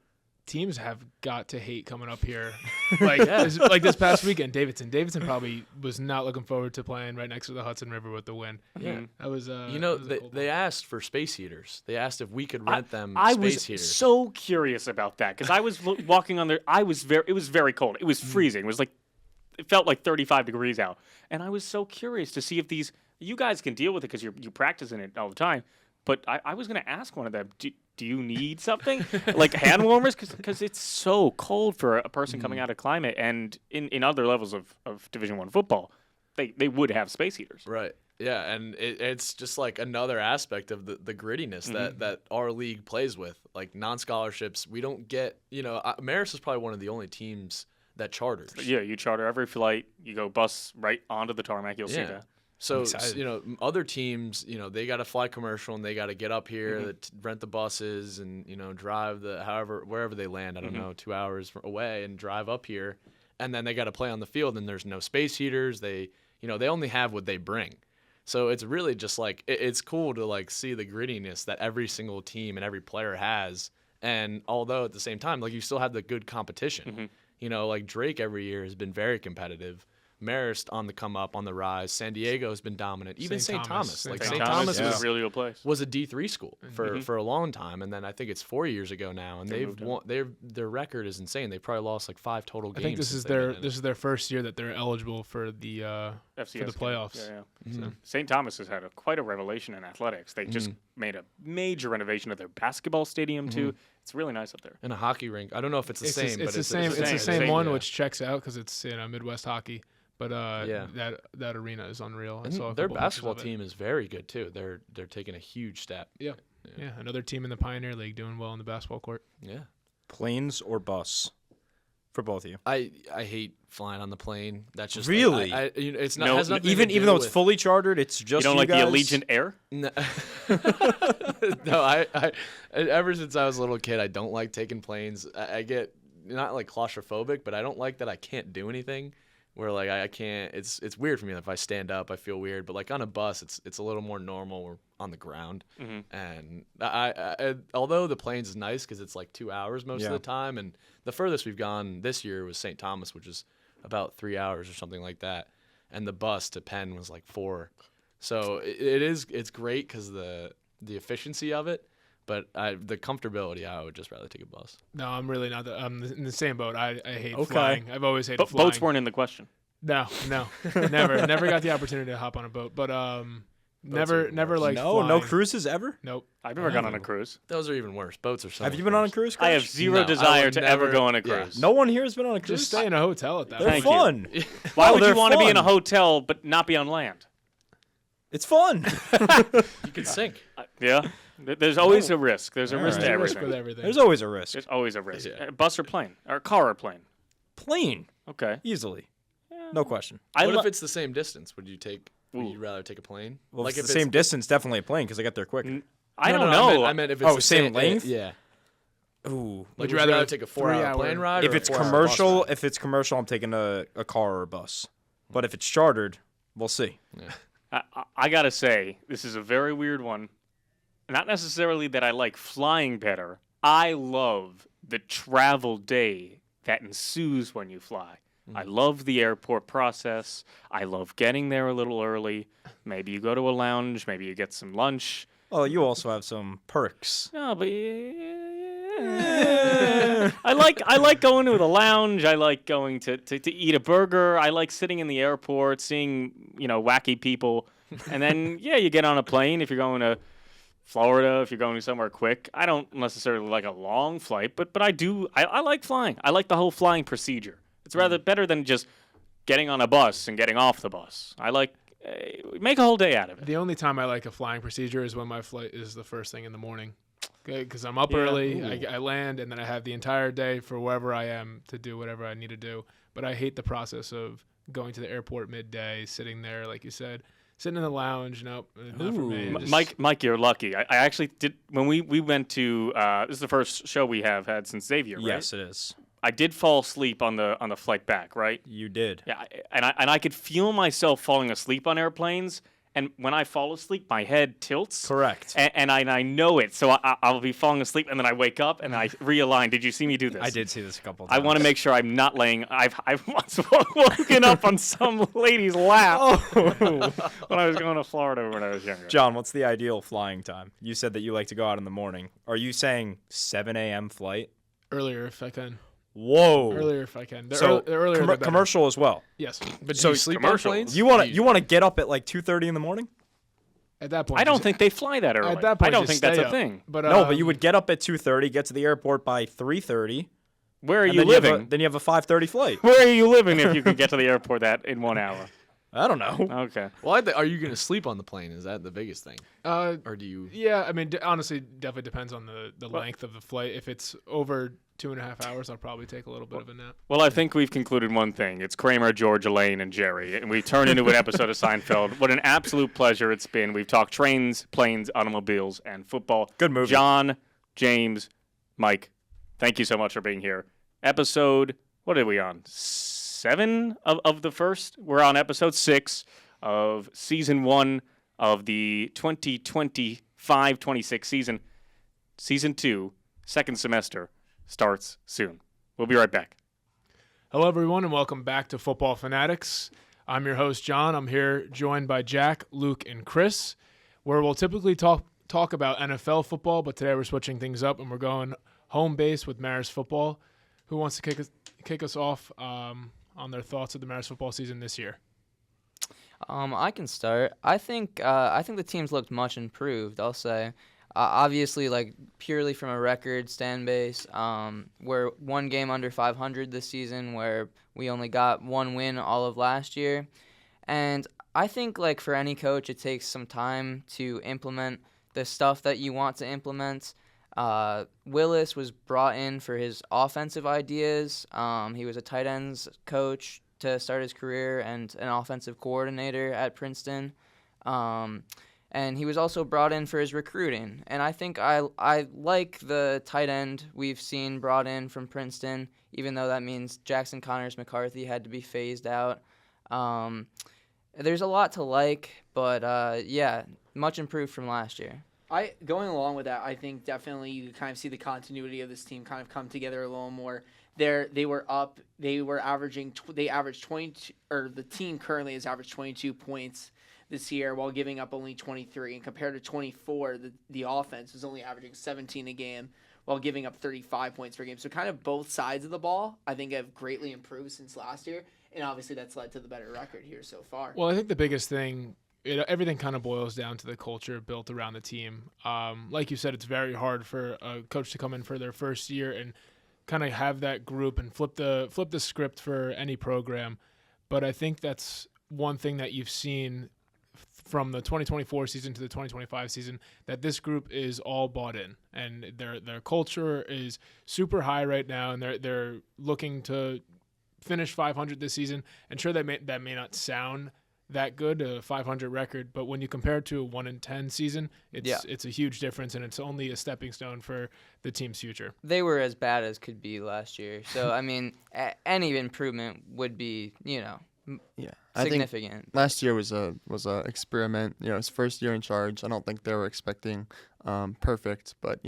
Teams have got to hate coming up here. This past weekend, Davidson probably was not looking forward to playing right next to the Hudson River with the win. Yeah. That was they asked for space heaters. They asked if we could rent them space heaters. I was so curious about that because I was walking on there. It was very cold. It was freezing. It felt like 35 degrees out. And I was so curious to see if you guys can deal with it because you practice in it all the time. But I was going to ask one of them, do you need something like hand warmers? Because it's so cold for a person coming out of climate. And in other levels of Division I football, they would have space heaters. Right. Yeah, and it's just another aspect of the grittiness that our league plays with. Non-scholarships, we don't get, Marist is probably one of the only teams that charters. Yeah, you charter every flight. You go bus right onto the tarmac. You'll see that. So, other teams, they got to fly commercial and they got to get up here, rent the buses and, drive wherever they land, I don't know, 2 hours away and drive up here. And then they got to play on the field and there's no space heaters. They only have what they bring. So it's really just it's cool to see the grittiness that every single team and every player has. And although at the same time, you still have the good competition, Drake every year has been very competitive. Marist on the come up, on the rise. San Diego has been dominant. Even St. Thomas. St. Thomas is a really good place. Was a D3 school for a long time, and then I think it's 4 years ago now, and they've won. Their record is insane. They probably lost 5 total games. I think this is their first year that they're eligible for the FCS for the playoffs. Yeah. So St. Thomas has had quite a revelation in athletics. They just made a major renovation of their basketball stadium too. It's really nice up there. And a hockey rink. I don't know if it's the same, but it's the same one, which checks out because it's Midwest hockey. But that arena is unreal. Their basketball team is very good too. They're taking a huge step. Yeah, another team in the Pioneer League doing well in the basketball court. Yeah. Planes or bus for both of you? I hate flying on the plane. That's just really. It's not has nothing even to do though with, it's fully chartered. It's just you don't like guys? the Allegiant Air? No, no. I ever since I was a little kid, I don't like taking planes. I get not claustrophobic, but I don't like that I can't do anything. Where I can't, it's weird for me. If I stand up, I feel weird. But on a bus, it's a little more normal. We're on the ground, and I although the planes is nice because it's 2 hours most of the time, and the furthest we've gone this year was St. Thomas, which is about 3 hours or something like that, and the bus to Penn was 4. So it's great because the efficiency of it. But the comfortability, I would just rather take a bus. No, I'm really not. I'm in the same boat. I hate flying. I've always hated flying. Boats weren't in the question. No, never got the opportunity to hop on a boat. But Never like No flying. no cruises ever. Nope. I've never gone on a cruise. Those are even worse. Boats are so Have much you been on a worse. cruise? I have Coach? zero No, I desire would to ever never- go on a yeah. cruise. No one here has been on a cruise. Just stay in a hotel at that They're point. Thank you. fun. Why would they're you want to be in a fun. hotel but not be on land? It's fun. You could sink. Yeah. There's always a risk. There's a risk to There's a risk everything. with everything. There's always a risk. There's always a risk. Yeah. Bus or plane? Or car or plane? Plane, Okay. easily, no question. What if it's the same distance? Would you Ooh. rather take a plane? Well, like if it's the same distance, definitely a plane because I get there quick. I No, don't no, know. I meant if it's Oh, the same length? Yeah. Ooh. Like, Would you would rather take a 4-hour 3-hour plane ride? If or a it's 4-hour bus commercial, ride? if it's commercial, I'm taking a car or a bus. But if it's chartered, we'll see. I gotta say, this is a very weird one. Not necessarily that I like flying better. I love the travel day that ensues when you fly. I love the airport process. I love getting there a little early. Maybe you go to a lounge. Maybe you get some lunch. Oh, you also have some perks. No, but I like going to the lounge. I like going to eat a burger. I like sitting in the airport, seeing wacky people, and then you get on a plane if you're going to Florida, if you're going somewhere quick. I don't necessarily like a long flight, but I like flying. I like the whole flying procedure. It's rather better than just getting on a bus and getting off the bus. I like make a whole day out of it. The only time I like a flying procedure is when my flight is the first thing in the morning. Because I'm up Yeah. early, I land, and then I have the entire day for wherever I am to do whatever I need to do. But I hate the process of going to the airport midday, sitting there, like you said, sitting in the lounge. Nope, not for me. Ooh. Just- Mike, you're lucky. I actually did when we went to this is the first show we have had since Xavier, right? Yes, it is. I did fall asleep on the flight back, right? You did. Yeah, and I could feel myself falling asleep on airplanes, and when I fall asleep, my head tilts. Correct. And I know it, so I'll be falling asleep, and then I wake up and I realign. Did you see me do this? I did see this a couple I times. want to make sure I'm not laying. I've once woken up on some lady's lap when I was going to Florida when I was younger. John, what's the ideal flying time? You said that you like to go out in the morning. Are you saying 7 a.m. flight? earlier if I can. Whoa. Earlier if I can. So The earlier the better. commercial as well. Yes. But So do you sleep on commercial. planes? You want to get up at like 2:30 in the morning? At that point, I don't just- think they fly that early. At that point, I don't just think that's stay a up. thing. But No, but you would get up at 2:30, get to the airport by 3:30. Where are and you then living? then you have a 5:30 flight. Where are you living if you can get to the airport in 1 hour? I don't know. Okay. Well, are you going to sleep on the plane? Is that the biggest thing? Or do you? Yeah, I mean, honestly, definitely depends on the length of the flight. If it's over 2.5 hours, I'll probably take a little bit of a nap. Well, I think we've concluded one thing. It's Kramer, George, Elaine, and Jerry. And we turned into an episode of Seinfeld. What an absolute pleasure it's been. We've talked trains, planes, automobiles, and football. Good movie. John, James, Mike, thank you so much for being here. Episode, what are we on? 7 of the first? We're on episode 6 of season 1 of the 2025-26 season. Season 2, second semester, starts soon. We'll be right back. Hello, everyone, and welcome back to Football Fanatics. I'm your host, John. I'm here joined by Jack, Luke, and Chris, where we'll typically talk about NFL football, but today we're switching things up, and we're going home base with Marist football. Who wants to kick us off on their thoughts of the Marist football season this year? I can start. I think the team's looked much improved. I'll say, obviously, like purely from a record stand base, we're one game under 500 this season, where we only got one win all of last year, and I think like for any coach, it takes some time to implement the stuff that you want to implement. Willis was brought in for his offensive ideas. He was a tight ends coach to start his career and an offensive coordinator at Princeton. And he was also brought in for his recruiting. And I think I like the tight end we've seen brought in from Princeton, even though that means Jackson Connors McCarthy had to be phased out. There's a lot to like, but yeah, much improved from last year. Going along with that, I think definitely you kind of see the continuity of this team kind of come together a little more. They averaged 22, or the team currently has averaged 22 points this year while giving up only 23. And compared to 24, the offense is only averaging 17 a game while giving up 35 points per game. So kind of both sides of the ball, I think, have greatly improved since last year. And obviously that's led to the better record here so far. Well, I think the biggest thing everything kind of boils down to the culture built around the team. Like you said, it's very hard for a coach to come in for their first year and kind of have that group and flip the script for any program. But I think that's one thing that you've seen from the 2024 season to the 2025 season, that this group is all bought in, and their culture is super high right now, and they're looking to finish 500 this season. And sure, that may not sound that good, a 500 record, but when you compare it to a 1-10 season, it's a huge difference, and it's only a stepping stone for the team's future. They were as bad as could be last year, so I mean, any improvement would be, significant. I think last year was a experiment. His first year in charge. I don't think they were expecting perfect, but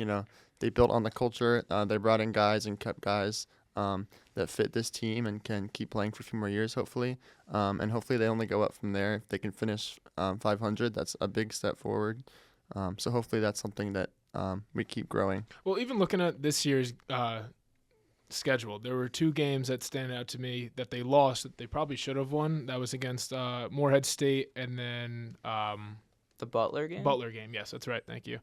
they built on the culture. They brought in guys and kept guys that fit this team and can keep playing for a few more years, hopefully. And hopefully they only go up from there. If they can finish 500, that's a big step forward. So hopefully that's something that we keep growing. Well, even looking at this year's schedule, there were 2 games that stand out to me that they lost that they probably should have won. That was against Morehead State and then the Butler game. Butler game, yes, that's right. Thank you.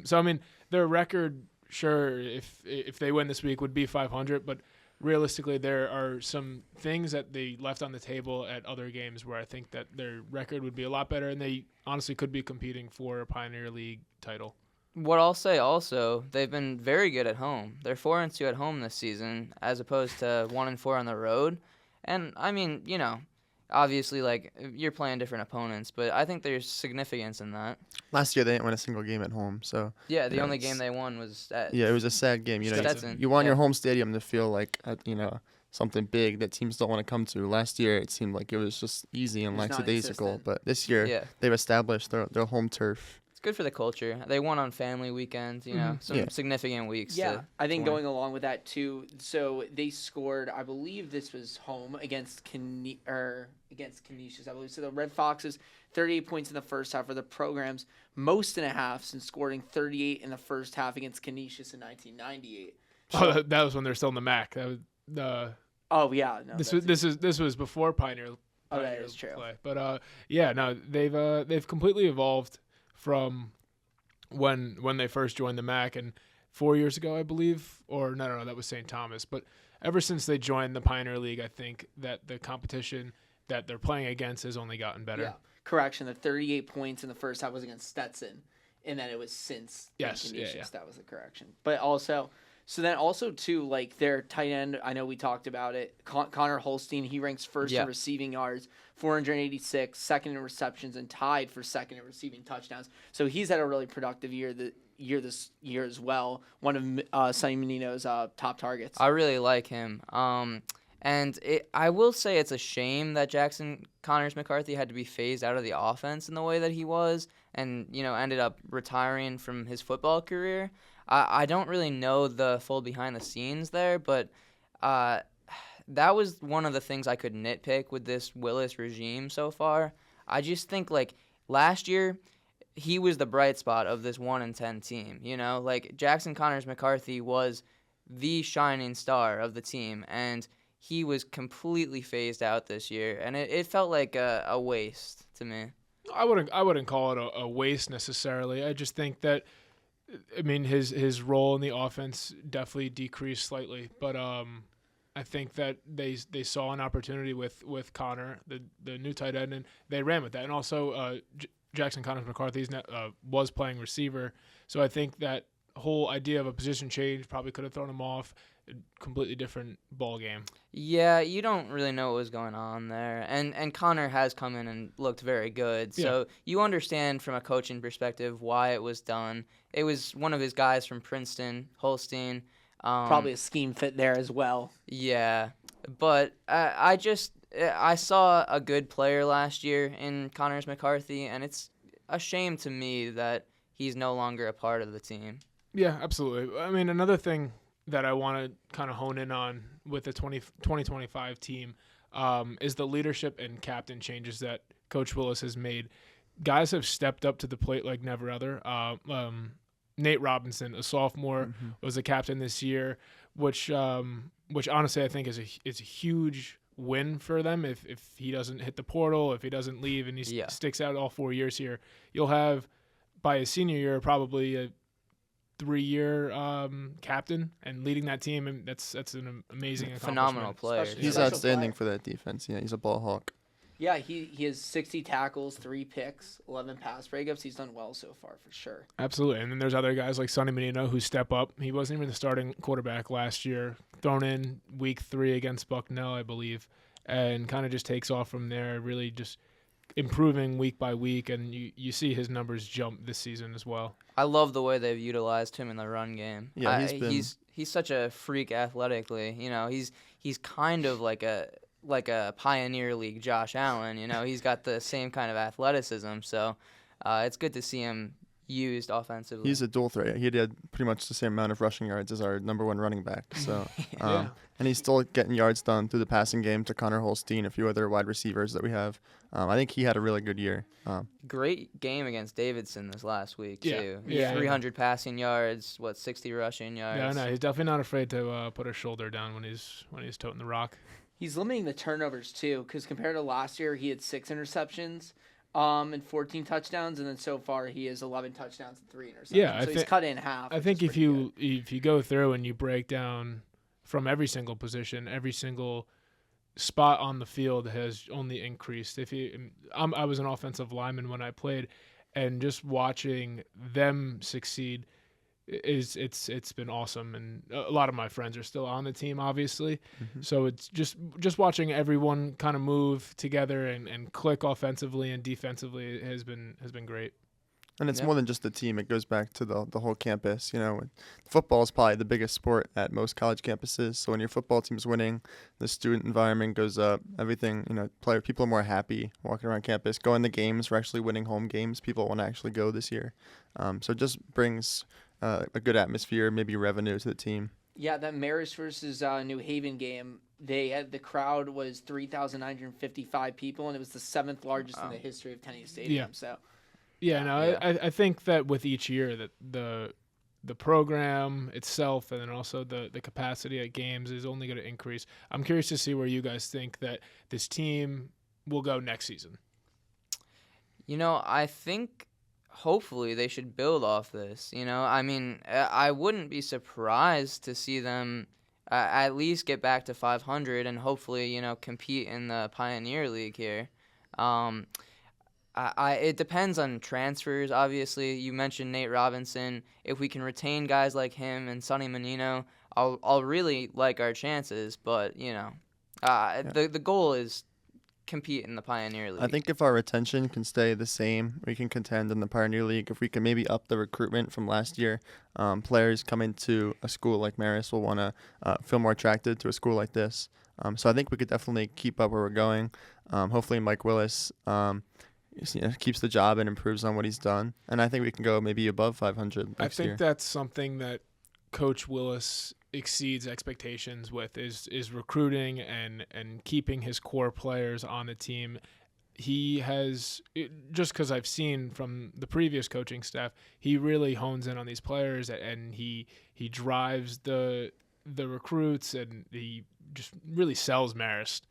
So I mean, their record, sure, if they win this week, would be 500, but realistically, there are some things that they left on the table at other games where I think that their record would be a lot better, and they honestly could be competing for a Pioneer League title. What I'll say also, they've been very good at home. They're 4-2 at home this season, as opposed to 1-4 on the road. And I mean, obviously, like, you're playing different opponents, but I think there's significance in that. Last year they didn't win a single game at home, so yeah, the only game they won was at it was a sad game. You want your home stadium to feel like something big that teams don't want to come to. Last year it seemed like it was just easy and lackadaisical, but this year they've established their home turf. It's good for the culture. They won on family weekends, some significant weeks. Yeah, I think going along with that too. So they scored, I believe this was home against Canisius, I believe. So the Red Foxes, 38 points in the first half for the program's most and a half since scoring 38 in the first half against Canisius in 1998. So, that was when they're still in the MAAC. That was this was before Pioneer. That is true. Play. But they've completely evolved from when they first joined the MAAC, and 4 years ago, I believe, or no, that was St. Thomas. But ever since they joined the Pioneer League, I think that the competition that they're playing against has only gotten better. Yeah. Correction, the 38 points in the first half was against Stetson, and then it was since Canisius. That was the correction. But also, too, like their tight end, I know we talked about it, Connor Holstein, he ranks first in receiving yards, 486, second in receptions, and tied for second in receiving touchdowns. So he's had a really productive year this year as well. One of Sonny Menino's top targets. I really like him. And I will say it's a shame that Jackson Connors McCarthy had to be phased out of the offense in the way that he was, and ended up retiring from his football career. I don't really know the full behind the scenes there, but that was one of the things I could nitpick with this Willis regime so far. I just think, like, last year, he was the bright spot of this 1-10 team. Like, Jackson Connors McCarthy was the shining star of the team, and he was completely phased out this year, and it felt like a waste to me. I wouldn't call it a waste necessarily. I just think that, I mean, his role in the offense definitely decreased slightly, but I think that they saw an opportunity with Connor, the new tight end, and they ran with that. And also, Jackson Connors McCarthy was playing receiver, so I think that whole idea of a position change probably could have thrown him off. A completely different ball game. Yeah, you don't really know what was going on there. And Connor has come in and looked very good. So you understand from a coaching perspective why it was done. It was one of his guys from Princeton, Holstein. Probably a scheme fit there as well. Yeah. But I saw a good player last year in Connors McCarthy, and it's a shame to me that he's no longer a part of the team. Yeah, absolutely. I mean, another thing that I want to kind of hone in on with the 2025 team is the leadership and captain changes that Coach Willis has made. Guys have stepped up to the plate like never other. Nate Robinson, a sophomore, was a captain this year, which honestly I think is a huge win for them if he doesn't hit the portal, if he doesn't leave, and he sticks out all 4 years here. You'll have, by his senior year, probably a 3-year captain and leading that team, and that's an amazing phenomenal player. He's outstanding for that defense. Yeah, he's a ball hawk. Yeah, he has 60 tackles, 3 picks, 11 pass breakups. He's done well so far for sure. Absolutely. And then there's other guys like Sonny Menino who step up. He wasn't even the starting quarterback last year, thrown in week 3 against Bucknell, I believe, and kind of just takes off from there, really just improving week by week, and you see his numbers jump this season as well. I love the way they've utilized him in the run game. Yeah, he's such a freak athletically. You know, he's kind of like a Pioneer League Josh Allen. You know, he's got the same kind of athleticism. So it's good to see him used offensively. He's a dual threat. He had pretty much the same amount of rushing yards as our number 1 running back. So, and he's still getting yards done through the passing game to Connor Holstein, a few other wide receivers that we have. I think he had a really good year. Great game against Davidson this last week too. Yeah, 300 passing yards, 60 rushing yards. Yeah, no, he's definitely not afraid to put a shoulder down when he's toting the rock. He's limiting the turnovers too, because compared to last year, he had 6 interceptions. And 14 touchdowns, and then so far he has 11 touchdowns and 3 interceptions. Yeah, he's cut in half. I think if you go through and you break down from every single position, every single spot on the field has only increased. I was an offensive lineman when I played, and just watching them succeed it's been awesome, and a lot of my friends are still on the team, obviously. Mm-hmm. So it's just watching everyone kind of move together and click offensively and defensively has been great. And it's more than just the team. It goes back to the whole campus. You know, football is probably the biggest sport at most college campuses. So when your football team's winning, the student environment goes up. Everything, people are more happy walking around campus. Going to games, we're actually winning home games. People want to actually go this year. So it just brings a good atmosphere, maybe revenue to the team. Yeah, that Marist versus New Haven game, the crowd was 3,955 people, and it was the 7th largest in the history of Tennessee Stadium. Yeah. So. I think that with each year that the program itself and then also the capacity at games is only going to increase. I'm curious to see where you guys think that this team will go next season. I think hopefully they should build off this. I mean, I wouldn't be surprised to see them at least get back to 500 and hopefully, compete in the Pioneer League here. It depends on transfers, obviously. You mentioned Nate Robinson. If we can retain guys like him and Sonny Menino, I'll really like our chances. But, the goal is compete in the Pioneer League. I think if our retention can stay the same, we can contend in the Pioneer League. If we can maybe up the recruitment from last year, players coming to a school like Marist will want to feel more attracted to a school like this. So I think we could definitely keep up where we're going. Hopefully Mike Willis keeps the job and improves on what he's done. And I think we can go maybe above 500 next year. I think that's something that Coach Willis exceeds expectations with is recruiting and keeping his core players on the team. He has, just because I've seen from the previous coaching staff, he really hones in on these players and he drives the recruits and he just really sells Marist.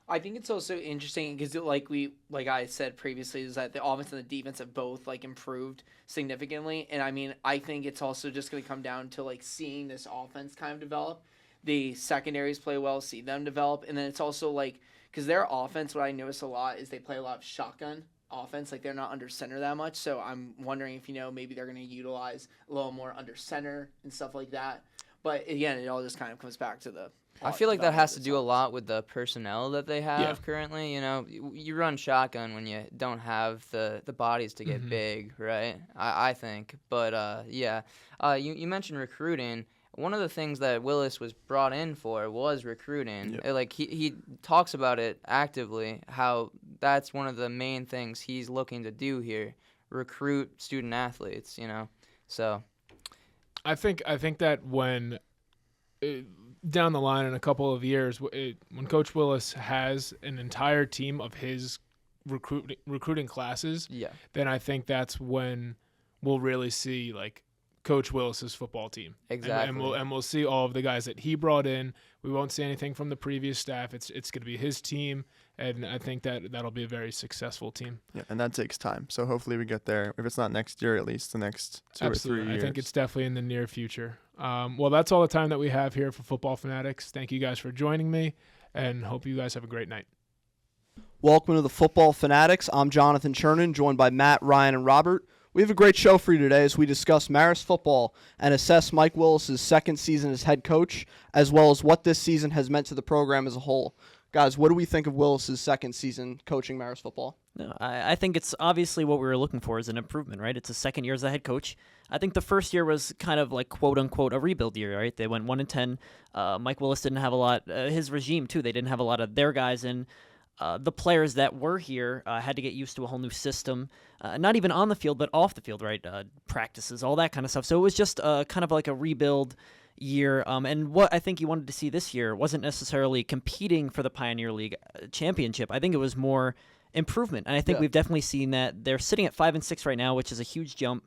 I think it's also interesting because, like I said previously, is that the offense and the defense have both improved significantly, and I mean I think it's also just going to come down to seeing this offense kind of develop. The secondaries play well, see them develop, and then it's also because their offense, what I notice a lot is they play a lot of shotgun offense, they're not under center that much. So I'm wondering if maybe they're going to utilize a little more under center and stuff like that. But again, it all just kind of comes back to the. I feel like that has to do a lot with the personnel that they have currently. You run shotgun when you don't have the bodies to get big, right? I think. But, you mentioned recruiting. One of the things that Willis was brought in for was recruiting. Yep. He talks about it actively, how that's one of the main things he's looking to do here, recruit student athletes, So I think that when down the line in a couple of years, when Coach Willis has an entire team of his recruiting classes, then I think that's when we'll really see Coach Willis's football team. Exactly. And we'll see all of the guys that he brought in. We won't see anything from the previous staff. It's going to be his team, and I think that'll be a very successful team. Yeah, and that takes time. So hopefully we get there. If it's not next year, at least the next 2 or 3 years. I think it's definitely in the near future. Well, that's all the time that we have here for Football Fanatics. Thank you guys for joining me, and hope you guys have a great night. Welcome to the Football Fanatics. I'm Jonathan Chernin, joined by Matt, Ryan, and Robert. We have a great show for you today as we discuss Marist football and assess Mike Willis's second season as head coach, as well as what this season has meant to the program as a whole. Guys, what do we think of Willis's second season coaching Marist football? No, I think it's obviously what we were looking for is an improvement, right? It's a second year as a head coach. I think the first year was kind of like quote unquote a rebuild year, right? They went 1-10. Mike Willis didn't have a lot. His regime too. They didn't have a lot of their guys in. The players that were here had to get used to a whole new system, not even on the field, but off the field, right? Practices, all that kind of stuff. So it was just kind of like a rebuild year. And what I think you wanted to see this year wasn't necessarily competing for the Pioneer League championship. I think it was more improvement. And I think we've definitely seen that. They're sitting at 5-6 right now, which is a huge jump.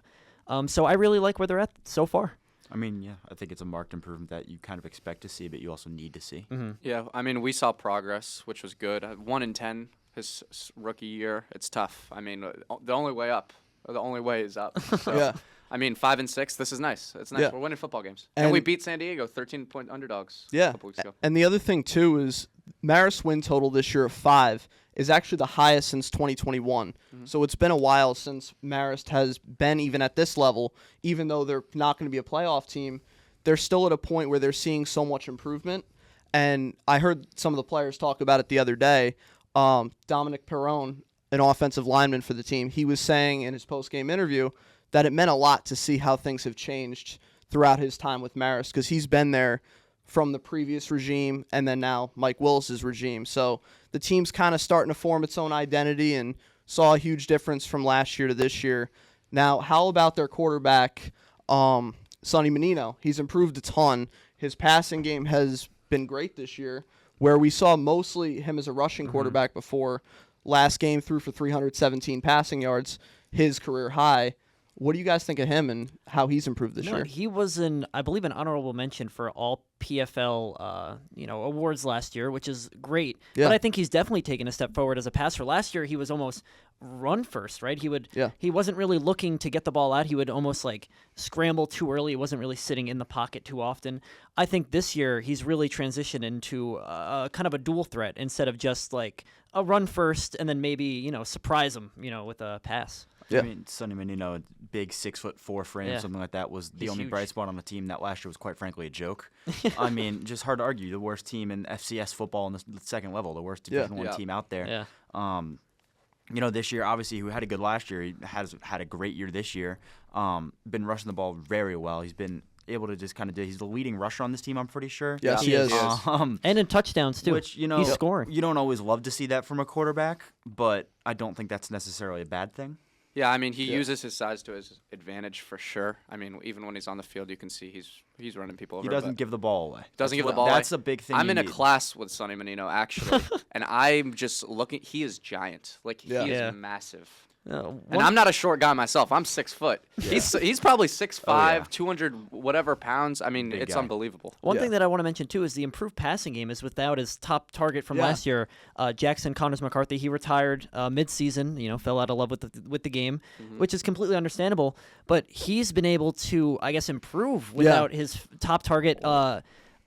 So I really like where they're at so far. I mean, yeah, I think it's a marked improvement that you kind of expect to see, but you also need to see. Mm-hmm. Yeah, I mean, we saw progress, which was good. 1-10 his rookie year. It's tough. I mean, the only way up, or the only way is up. So, Yeah. I mean, 5-6. This is nice. It's nice. Yeah. We're winning football games, and we beat San Diego, 13-point underdogs. A couple weeks ago. And the other thing too is Marist win total this year of 5 is actually the highest since 2021. Mm-hmm. So it's been a while since Marist has been even at this level. Even though they're not going to be a playoff team, they're still at a point where they're seeing so much improvement. And I heard some of the players talk about it the other day. Dominic Perrone, an offensive lineman for the team, he was saying in his post-game interview that it meant a lot to see how things have changed throughout his time with Marist, because he's been there from the previous regime and then now Mike Willis's regime. So the team's kind of starting to form its own identity and saw a huge difference from last year to this year. Now, how about their quarterback, Sonny Menino? He's improved a ton. His passing game has been great this year, where we saw mostly him as a rushing quarterback before. Last game threw for 317 passing yards, his career high. What do you guys think of him and how he's improved this year? He was I believe, an honorable mention for all PFL, awards last year, which is great. Yeah. But I think he's definitely taken a step forward as a passer. Last year, he was almost run first, right? He wasn't really looking to get the ball out. He would almost like scramble too early. He wasn't really sitting in the pocket too often. I think this year he's really transitioned into kind of a dual threat instead of just like a run first and then maybe, surprise him, with a pass. Yeah. I mean, Sonny Menino, big 6'4" frame, something like that, was the only bright spot on the team that last year was quite frankly a joke. I mean, just hard to argue. The worst team in FCS football on the second level, the worst Division I team out there. Yeah. This year, obviously, who had a good last year, he has had a great year this year. Been rushing the ball very well. He's been able to just kind of do. He's the leading rusher on this team, I'm pretty sure. Yes, he is. And in touchdowns too. Which he's scoring. You don't always love to see that from a quarterback, but I don't think that's necessarily a bad thing. Yeah, I mean, he uses his size to his advantage for sure. I mean, even when he's on the field, you can see he's running people over. He doesn't give the ball away. Doesn't give the ball away. That's a big thing. I'm in a class with Sonny Menino, actually, and I'm just looking. He is giant. Like, he is massive. And I'm not a short guy myself. I'm 6 foot. Yeah. He's probably 6'5", 200 whatever pounds. I mean, it's unbelievable. One thing that I want to mention too is the improved passing game is without his top target from last year, Jackson Connors McCarthy. He retired mid-season. Fell out of love with the game, which is completely understandable. But he's been able to, I guess, improve without his top target.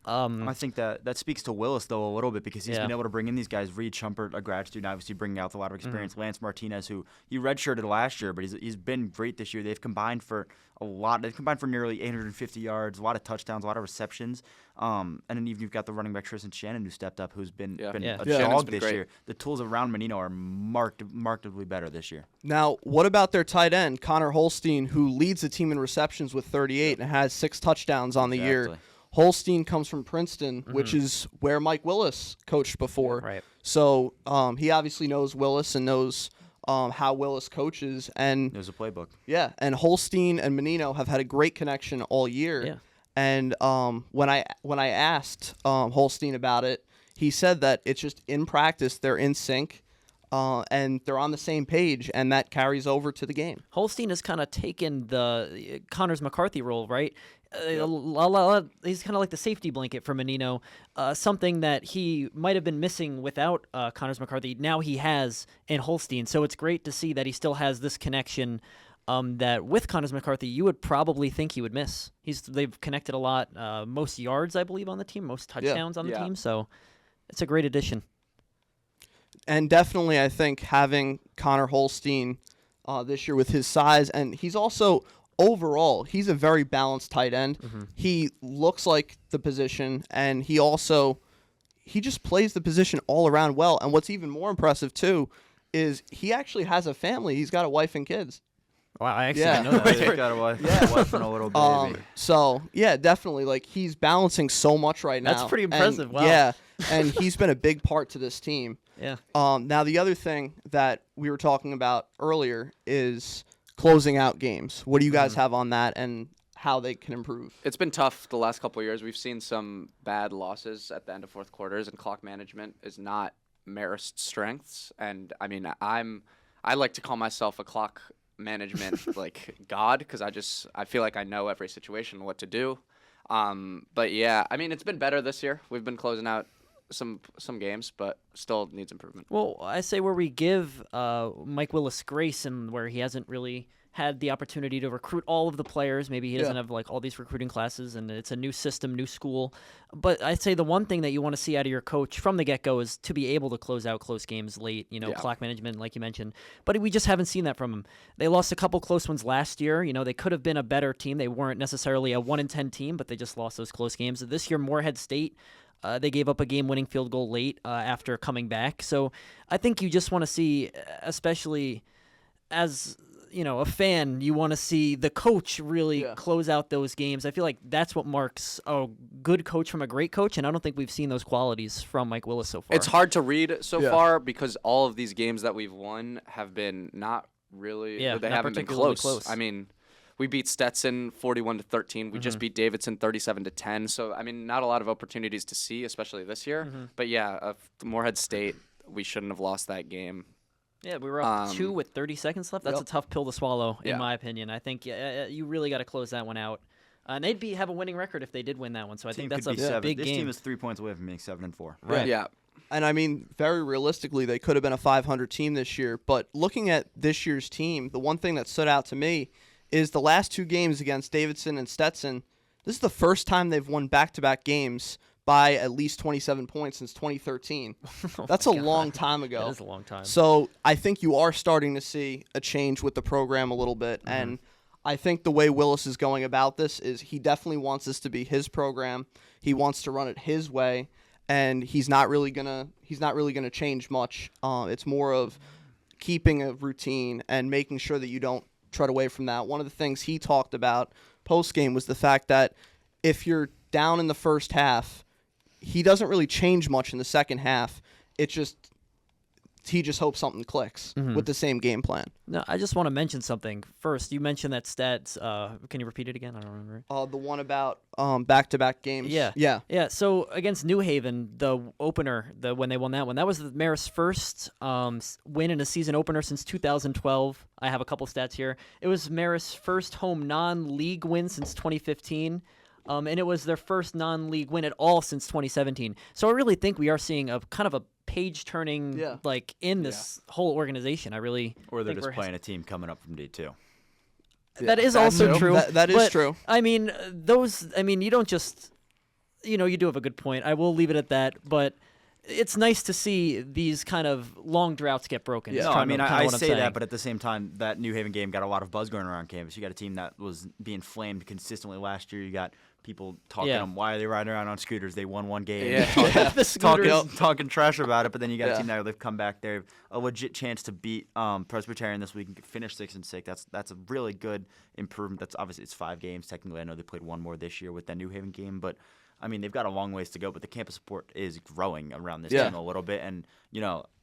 I think that speaks to Willis, though, a little bit, because he's been able to bring in these guys. Reed Chumpert, a grad student, obviously bringing out a lot of experience. Lance Martinez, who he redshirted last year, but he's been great this year. They've combined for a lot. They've combined for nearly 850 yards, a lot of touchdowns, a lot of receptions. And then even you've got the running back Tristan Shannon, who stepped up, who's been a dog this year. The tools around Menino are markedly better this year. Now, what about their tight end, Connor Holstein, who leads the team in receptions with 38 and has 6 touchdowns on the year? Holstein comes from Princeton, which is where Mike Willis coached before. Right. So he obviously knows Willis and knows how Willis coaches. And there's a playbook. Yeah, and Holstein and Menino have had a great connection all year. Yeah. And when I asked Holstein about it, he said that it's just in practice they're in sync. and they're on the same page, and that carries over to the game. Holstein has kind of taken the Connors McCarthy role, right? He's kind of like the safety blanket for Menino, something that he might have been missing without Connors McCarthy. Now he has in Holstein, so it's great to see that he still has this connection that with Connors McCarthy you would probably think he would miss. They've connected a lot, most yards I believe on the team, most touchdowns on the team, so it's a great addition. And definitely I think having Connor Holstein this year with his size, and he's also overall, he's a very balanced tight end. Mm-hmm. He looks like the position, and he just plays the position all around well. And what's even more impressive, too, is he actually has a family. He's got a wife and kids. Wow, I actually didn't know that. He's got a wife and a little baby. So, yeah, definitely. Like, he's balancing so much right now. That's pretty impressive. Wow. Yeah, and he's been a big part to this team. Yeah. Now, the other thing that we were talking about earlier is closing out games. What do you guys have on that and how they can improve? It's been tough the last couple of years. We've seen some bad losses at the end of fourth quarters, and clock management is not Marist's strengths. And, I mean, I like to call myself a clock management like god, because I feel like I know every situation what to do. But, yeah, I mean, it's been better this year. We've been closing out some games, but still needs improvement. Well, I say where we give Mike Willis grace and where he hasn't really had the opportunity to recruit all of the players. Maybe he doesn't have like all these recruiting classes, and it's a new system, new school. But I'd say the one thing that you want to see out of your coach from the get-go is to be able to close out close games late, clock management, like you mentioned. But we just haven't seen that from him. They lost a couple close ones last year. They could have been a better team. They weren't necessarily a 1-10 team, but they just lost those close games. This year, Morehead State, they gave up a game-winning field goal late after coming back. So I think you just want to see, especially as a fan, you want to see the coach really close out those games. I feel like that's what marks a good coach from a great coach, and I don't think we've seen those qualities from Mike Willis so far. It's hard to read so far because all of these games that we've won have been not really they haven't been close. I mean, we beat Stetson 41-13. We just beat Davidson 37-10. So I mean, not a lot of opportunities to see, especially this year. But yeah, Morehead State, we shouldn't have lost that game. Yeah, we were up 2 with 30 seconds left. That's a tough pill to swallow, in my opinion. I think you really got to close that one out. And they'd have a winning record if they did win that one. So I think that's a big game. This team is 3 points away from being 7-4. Right. Yeah. And I mean, very realistically, they could have been a 500 team this year. But looking at this year's team, the one thing that stood out to me is the last 2 games against Davidson and Stetson. This is the first time they've won back-to-back games by at least 27 points since 2013. That's a long time ago. That is a long time. So I think you are starting to see a change with the program a little bit. And I think the way Willis is going about this is he definitely wants this to be his program. He wants to run it his way, and he's not really gonna change much. It's more of keeping a routine and making sure that you don't tread away from that. One of the things he talked about post-game was the fact that if you're down in the first half, he doesn't really change much in the second half. He just hopes something clicks with the same game plan. No, I just want to mention something. First, you mentioned that stats. Can you repeat it again? I don't remember. The one about back-to-back games. Yeah. So against New Haven, the opener, when they won that one, that was Marist's first win in a season opener since 2012. I have a couple stats here. It was Marist's first home non-league win since 2015. And it was their first non-league win at all since 2017. So I really think we are seeing a kind of a page-turning in this whole organization. Or they're just playing a team coming up from D2. That is also true. That is true. I mean, you don't just, you do have a good point. I will leave it at that. But it's nice to see these kind of long droughts get broken. Yeah. No, I mean, I say that, but at the same time, that New Haven game got a lot of buzz going around campus. You got a team that was being flamed consistently last year. You got people talking them, why are they riding around on scooters? They won one game. Talking trash about it, but then you got a team that they've come back. They have a legit chance to beat Presbyterian this week and finish 6-6. That's a really good improvement. That's obviously it's 5 games technically. I know they played one more this year with that New Haven game, but I mean, they've got a long ways to go, but the campus support is growing around this team a little bit. And,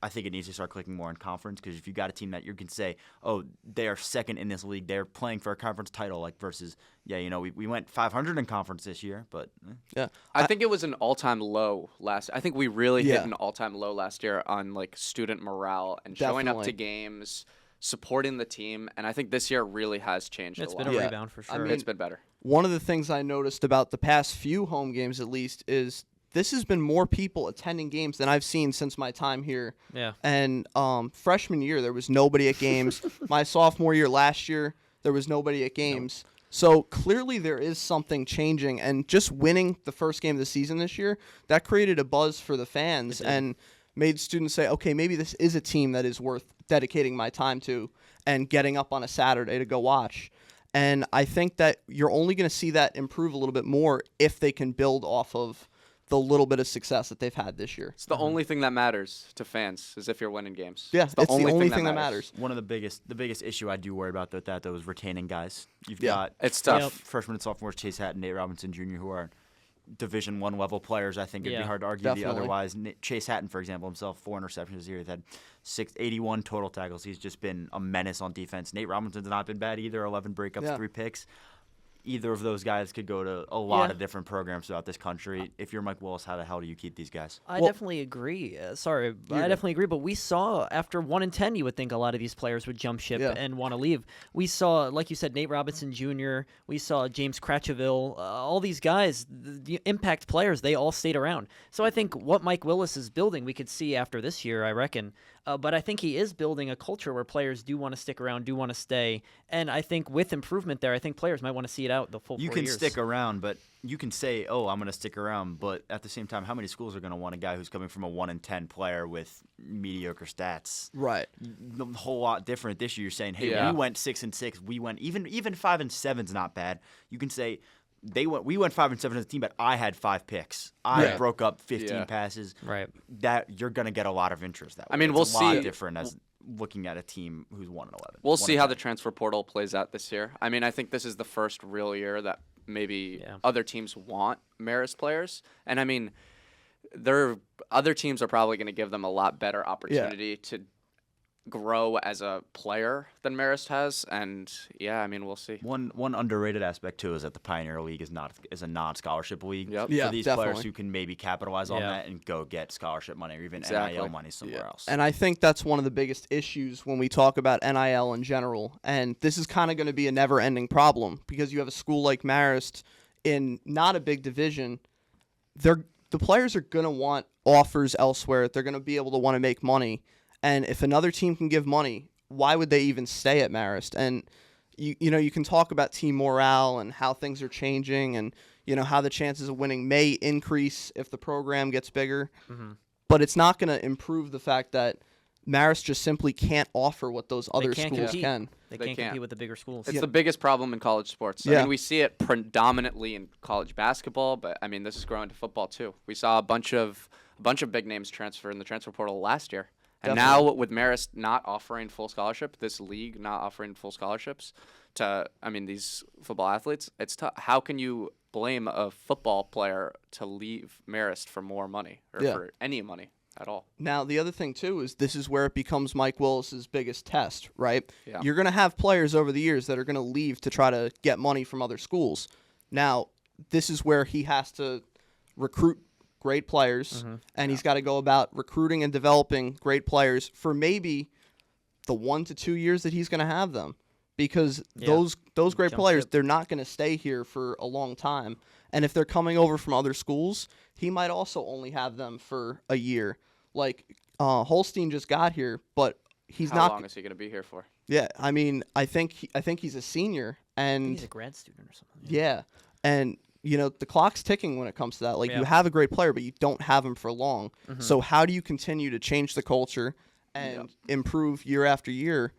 I think it needs to start clicking more in conference, because if you got a team that you can say, oh, they are second in this league, they're playing for a conference title, like versus, we went 500 in conference this year, but. Yeah. I think it was an all-time low I think we really hit an all-time low last year on, like, student morale and showing up to games, supporting the team, and I think this year really has changed a lot. It's been a rebound for sure. I mean, it's been better. One of the things I noticed about the past few home games, at least, is this has been more people attending games than I've seen since my time here. Yeah. And freshman year, there was nobody at games. My sophomore year last year, there was nobody at games. Nope. So clearly there is something changing, and just winning the first game of the season this year, that created a buzz for the fans and made students say, okay, maybe this is a team that is worth dedicating my time to and getting up on a Saturday to go watch. And I think that you're only going to see that improve a little bit more if they can build off of the little bit of success that they've had this year. It's the only thing that matters to fans is if you're winning games. Yeah, it's the only thing that matters. One of the biggest issue I do worry about that though is retaining guys. You've got it's tough. Freshmen and sophomores, Chase Hatton, Nate Robinson Jr., who are Division I level players. I think it'd be hard to argue the otherwise. Chase Hatton, for example, himself, 4 interceptions this year. He's had 81 total tackles. He's just been a menace on defense. Nate Robinson's not been bad either. 11 breakups, 3 picks. Either of those guys could go to a lot of different programs throughout this country. If you're Mike Willis, how the hell do you keep these guys? I definitely agree. I definitely agree. But we saw after 1-10, you would think a lot of these players would jump ship and want to leave. We saw, like you said, Nate Robinson Jr. We saw James Kratochvil. All these guys, the impact players, they all stayed around. So I think what Mike Willis is building, we could see after this year, I reckon. But I think he is building a culture where players do want to stick around, do want to stay. And I think with improvement there, I think players might want to see it out the full 4 years. You can stick around, but you can say, oh, I'm going to stick around. But at the same time, how many schools are going to want a guy who's coming from a 1-10 player with mediocre stats? Right. A whole lot different this year. You're saying, hey, we went 6-6. We went even 5-7's not bad. You can say, we went 5-7 as a team, but I had 5 picks. I broke up 15 passes. Right. That you're going to get a lot of interest that way. I mean, it's a lot different as looking at a team who's 1-11. We'll see how the transfer portal plays out this year. I mean, I think this is the first real year that maybe other teams want Marist players, and I mean, other teams are probably going to give them a lot better opportunity to grow as a player than Marist has, and I mean, we'll see. One underrated aspect too is that the Pioneer League is a non-scholarship league for these players who can maybe capitalize on that and go get scholarship money or even NIL money somewhere else. And I think that's one of the biggest issues when we talk about NIL in general, and this is kind of going to be a never-ending problem because you have a school like Marist in not a big division. The players are going to want offers elsewhere. They're going to be able to want to make money. And if another team can give money, why would they even stay at Marist? And you can talk about team morale and how things are changing and how the chances of winning may increase if the program gets bigger. Mm-hmm. But it's not going to improve the fact that Marist just simply can't offer what those other schools can. They can't compete with the bigger schools. It's the biggest problem in college sports. I mean, we see it predominantly in college basketball, but I mean, this is growing to football too. We saw a bunch of big names transfer in the transfer portal last year. And now with Marist not offering full scholarship, this league not offering full scholarships to, these football athletes, it's tough. How can you blame a football player to leave Marist for more money or for any money at all? Now, the other thing, too, is this is where it becomes Mike Willis's biggest test, right? Yeah. You're going to have players over the years that are going to leave to try to get money from other schools. Now, this is where he has to recruit great players, and he's got to go about recruiting and developing great players for maybe the 1 to 2 years that he's going to have them, because those great players, they're not going to stay here for a long time. And if they're coming over from other schools, he might also only have them for a year. Like Holstein just got here, but he's not. How long is he going to be here for? Yeah, I mean, I think he's a senior, and he's a grad student or something. Yeah, and the clock's ticking when it comes to that. Like, you have a great player, but you don't have him for long. Mm-hmm. So how do you continue to change the culture and improve year after year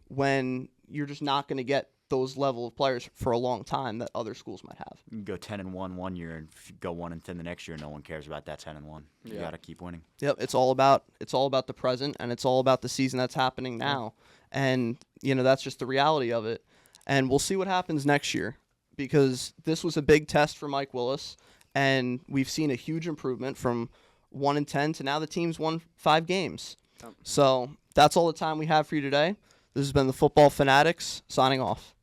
when you're just not going to get those level of players for a long time that other schools might have? You can go 10-1 one year and go 1-10 the next year. No one cares about that 10-1. You got to keep winning. Yep, it's all about the present, and it's all about the season that's happening now. And that's just the reality of it. And we'll see what happens next year, because this was a big test for Mike Willis, and we've seen a huge improvement from 1-10 to now the team's won 5 games. So that's all the time we have for you today. This has been the Football Fanatics signing off.